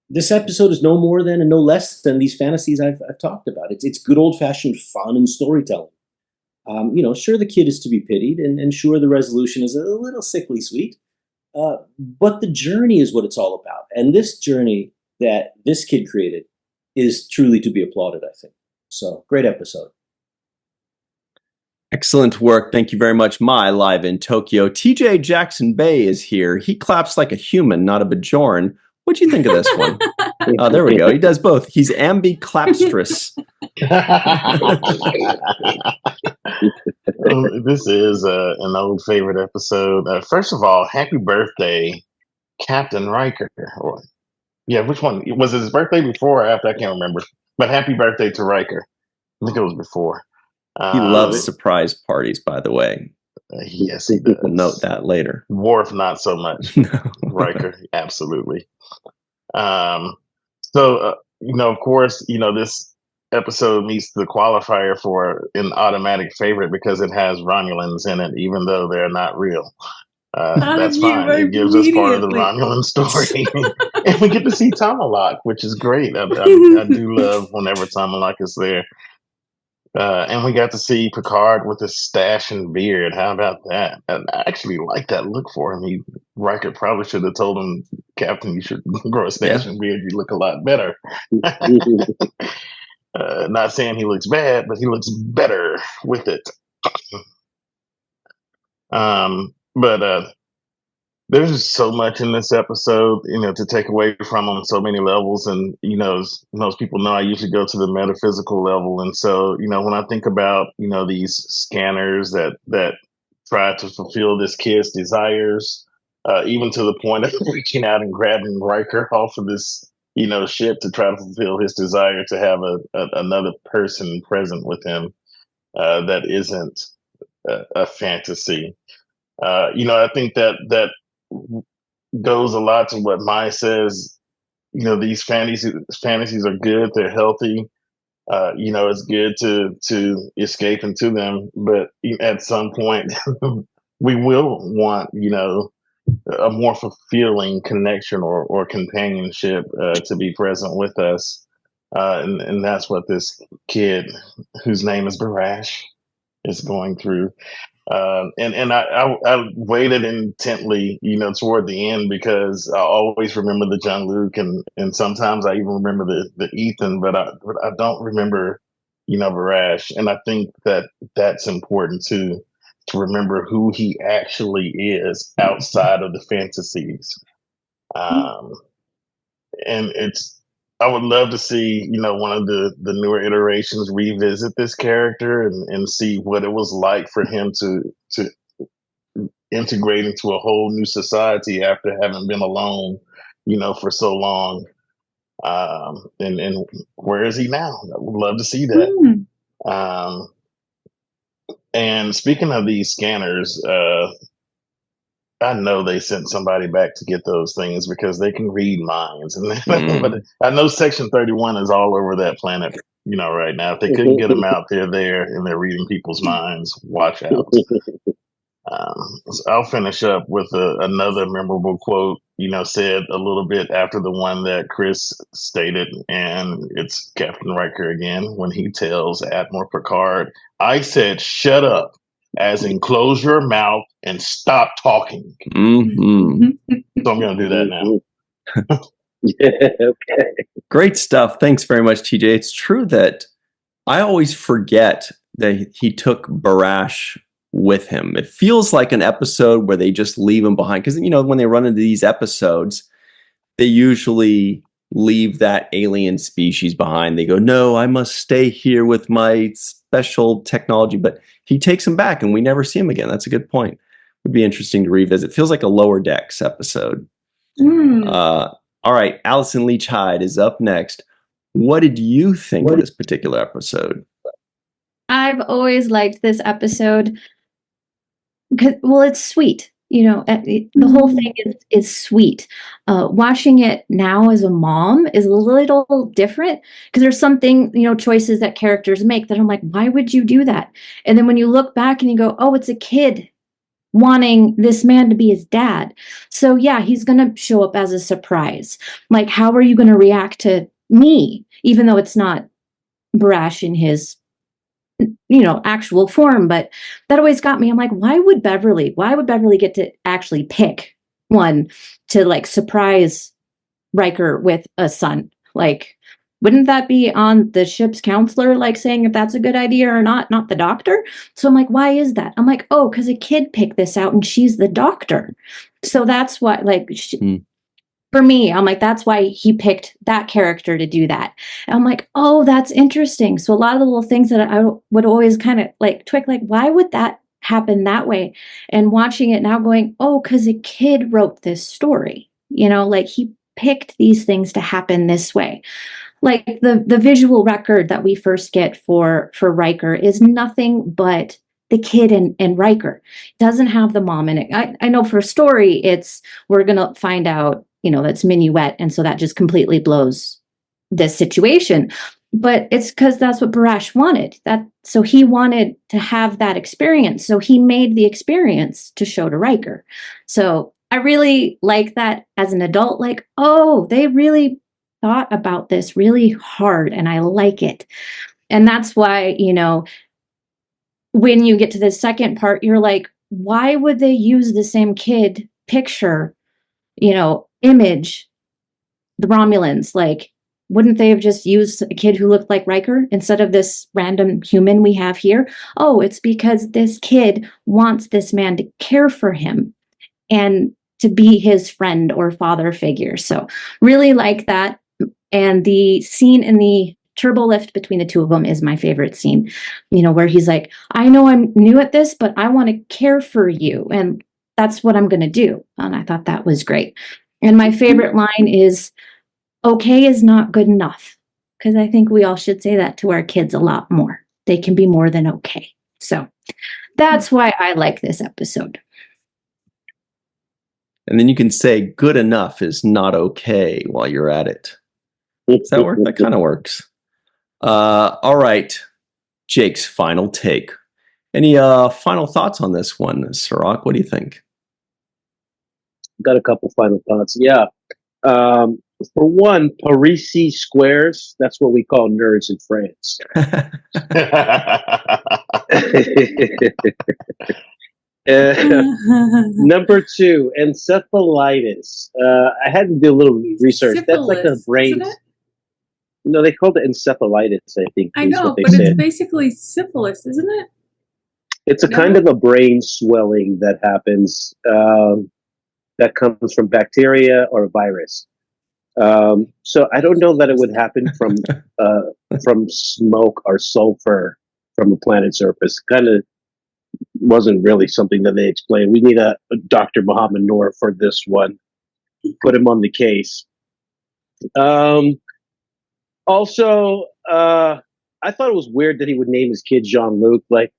G: This episode is no more than and no less than these fantasies I've talked about. It's good old-fashioned fun and storytelling. Sure, the kid is to be pitied, and sure, the resolution is a little sickly sweet, but the journey is what it's all about. And this journey that this kid created is truly to be applauded, I think. So, great episode.
A: Excellent work. Thank you very much, Mai, live in Tokyo. TJ Jackson Bay is here. He claps like a human, not a Bajoran. What'd you think of this one? Oh, there we go. He does both. He's ambiclapstrous.
F: This is an old favorite episode. First of all, happy birthday, Captain Riker. Which one? Was it his birthday before or after? I can't remember. But happy birthday to Riker. I think it was before.
A: He loves surprise parties, by the way.
F: Yes, he does.
A: We'll note that later.
F: Worf, not so much.
A: No.
F: Riker, absolutely. Of course, this episode meets the qualifier for an automatic favorite because it has Romulans in it, even though they're not real. That's fine. It gives us part of the Romulan story. And we get to see Tomalak, which is great. I do love whenever Tomalak is there. And we got to see Picard with his stash and beard. How about that? And I actually like that look for him. Riker probably should have told him, Captain, you should grow a stash and beard. You look a lot better. Not saying he looks bad, but he looks better with it. But there's so much in this episode, to take away from on so many levels. And, as most people know, I usually go to the metaphysical level. And so, when I think about, these scanners that try to fulfill this kid's desires, even to the point of reaching out and grabbing Riker off of this, ship to try to fulfill his desire to have another person present with him, that isn't a fantasy. I think that goes a lot to what Mai says. These fantasies are good. They're healthy. It's good to escape into them, but at some point we will want, a more fulfilling connection or companionship to be present with us. And that's what this kid, whose name is Barash, is going through. And I waited intently, toward the end, because I always remember the Jean-Luc, and sometimes I even remember the Ethan, but I don't remember, Barash. And I think that's important too. to remember who he actually is outside of the fantasies. And I would love to see, one of the newer iterations revisit this character and see what it was like for him to integrate into a whole new society after having been alone, for so long. And where is he now? I would love to see that. And speaking of these scanners, I know they sent somebody back to get those things because they can read minds. But I know Section 31 is all over that planet, right now. If they couldn't get them out there, and they're reading people's minds, watch out. So I'll finish up with another memorable quote, said a little bit after the one that Chris stated, and it's Captain Riker again when he tells Admiral Picard, "I said shut up, as in close your mouth and stop talking."
A: Mm-hmm.
F: So I'm going to do that now.
B: Yeah, okay.
A: Great stuff. Thanks very much, TJ. It's true that I always forget that he took Barash with him. It feels like an episode where they just leave him behind. Because, when they run into these episodes, they usually leave that alien species behind. They go, no, I must stay here with my special technology. But he takes him back and we never see him again. That's a good point. Would be interesting to revisit. Feels like a Lower Decks episode. All right, Allison Leach Hyde is up next. What did you think of this particular episode?
J: I've always liked this episode because, well, it's sweet. The whole thing is sweet. Watching it now as a mom is a little different because there's something, choices that characters make that I'm like, why would you do that? And then when you look back and you go, oh, it's a kid wanting this man to be his dad. So yeah, he's going to show up as a surprise. Like, how are you going to react to me? Even though it's not Barash in his actual form, but that always got me. I'm like, why would Beverly get to actually pick one to like surprise Riker with a son? Like, wouldn't that be on the ship's counselor, like saying if that's a good idea or not the doctor? So I'm like, why is that? I'm like, oh, because a kid picked this out and she's the doctor. So that's why, like, for me, I'm like, that's why he picked that character to do that. And I'm like, oh, that's interesting. So a lot of the little things that I would always kind of like twig, like, why would that happen that way? And watching it now going, oh, because a kid wrote this story, like he picked these things to happen this way. Like the visual record that we first get for Riker is nothing but the kid and Riker. Doesn't have the mom in it. I know for story, we're going to find out, that's Minuet. And so that just completely blows this situation. But it's because that's what Barash wanted. So he wanted to have that experience. So he made the experience to show to Riker. So I really like that as an adult, like, oh, they really thought about this really hard and I like it. And that's why, when you get to the second part, you're like, why would they use the same kid picture, image, the Romulans? Like, wouldn't they have just used a kid who looked like Riker instead of this random human we have here? Oh, it's because this kid wants this man to care for him and to be his friend or father figure. So really like that. And the scene in the turbo lift between the two of them is my favorite scene, where he's like, I know I'm new at this, but I want to care for you. And that's what I'm going to do. And I thought that was great. And my favorite line is, okay is not good enough. Because I think we all should say that to our kids a lot more. They can be more than okay. So that's why I like this episode.
A: And then you can say good enough is not okay while you're at it. Does that work? That kind of works. All right. Jake's final take. Any final thoughts on this one, Cirroc? What do you think?
B: Got a couple final thoughts. Yeah. For one, Parisi squares, that's what we call nerds in France. Number two, encephalitis. I had to do a little research.
D: Syphilis,
B: that's like a brain. No, they called it encephalitis, I think.
D: I know, but it's basically syphilis, isn't it?
B: It's a kind of a brain swelling that happens that comes from bacteria or a virus. So I don't know that it would happen from smoke or sulfur from the planet's surface. Kind of wasn't really something that they explained. We need a Dr. Muhammad Noor for this one. Put him on the case. Also, I thought it was weird that he would name his kid Jean-Luc. Like,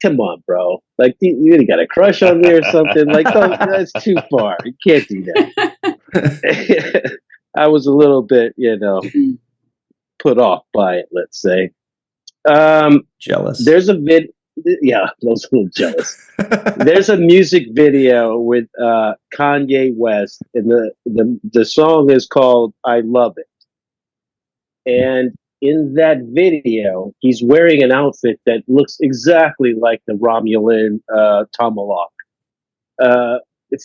B: come on, bro. Like, you really got a crush on me or something? Like, that's too far. You can't do that. I was a little bit, put off by it, let's say.
A: Jealous.
B: There's a yeah, I was a little jealous. There's a music video with Kanye West, and the song is called "I Love It." And in that video, he's wearing an outfit that looks exactly like the Romulan tomahawk. If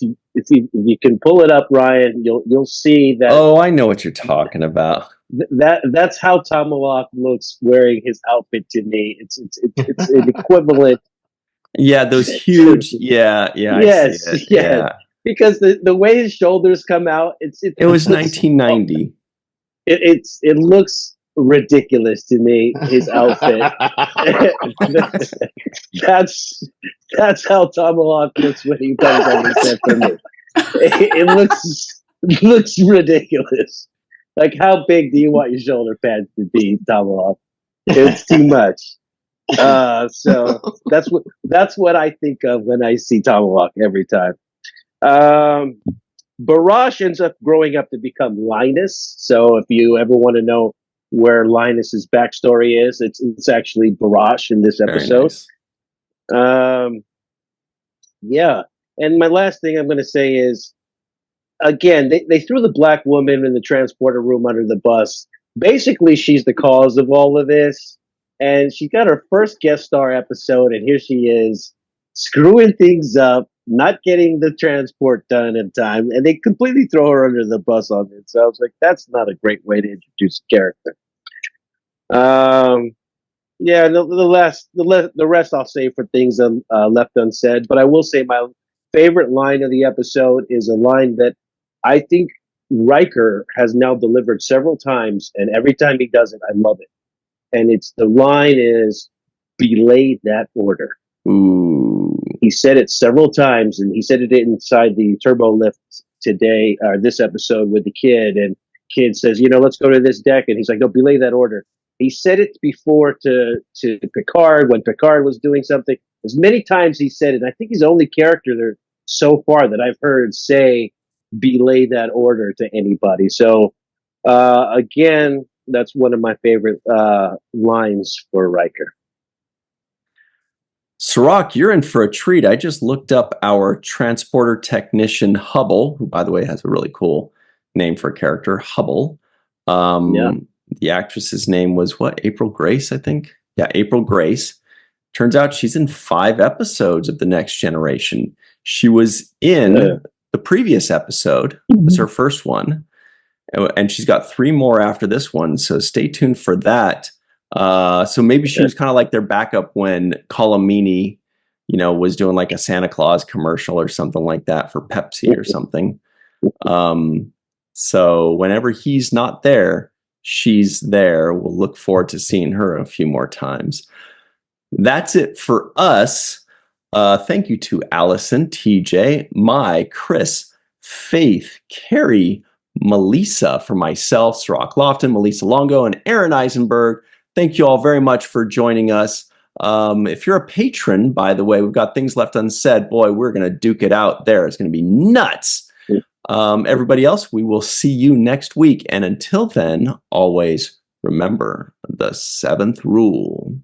B: you can pull it up, Ryan, you'll see that.
A: Oh, I know what you're talking about.
B: That's how Tomahawk looks wearing his outfit to me. It's an equivalent.
A: Yeah, those huge. Yeah.
B: Yes,
A: I see it.
B: yeah. Because the way his shoulders come out, it
A: was 1990.
B: It looks ridiculous to me. His outfit. That's how Tomahawk looks when he comes on the set for me. It looks ridiculous. Like, how big do you want your shoulder pads to be, Tomahawk? It's too much. So that's what I think of when I see Tomahawk every time. Barash ends up growing up to become Linus. So if you ever want to know where Linus's backstory is, it's actually Barash in this episode. Nice. Yeah. And my last thing I'm going to say is, again, they threw the black woman in the transporter room under the bus. Basically, she's the cause of all of this. And she got her first guest star episode, and here she is screwing things up, not getting the transport done in time, and they completely throw her under the bus on it. So I was like, that's not a great way to introduce a character. Yeah, the rest I'll save for things left unsaid. But I will say my favorite line of the episode is a line that I think Riker has now delivered several times, and every time he does it, I love it. And the line is, "Belay that order."
A: Ooh.
B: He said it several times, and he said it inside the turbo lift today, or this episode with the kid, and kid says, let's go to this deck, and he's like, no, belay that order. He said it before to Picard when Picard was doing something. As many times he said it, I think he's the only character there so far that I've heard say belay that order to anybody. So again, that's one of my favorite lines for Riker.
A: Cirroc, you're in for a treat. I just looked up our transporter technician Hubble, who, by the way, has a really cool name for a character, Hubble. Yeah. The actress's name was what? April Grace, I think. Yeah, April Grace. Turns out she's in 5 episodes of The Next Generation. She was in the previous episode. It was her first one. And she's got 3 more after this one. So stay tuned for that. So maybe she was kind of like their backup when Colomini, was doing like a Santa Claus commercial or something like that for Pepsi or something. So whenever he's not there, she's there. We'll look forward to seeing her a few more times. That's it for us. Thank you to Allison, TJ, Mai, Chris, Faith, Carrie, Malissa, for myself, Cirroc Lofton, Malissa Longo, and Aaron Eisenberg. Thank you all very much for joining us. If you're a patron, by the way, we've got things left unsaid. Boy, we're going to duke it out there. It's going to be nuts. Everybody else, we will see you next week. And until then, always remember the 7th rule.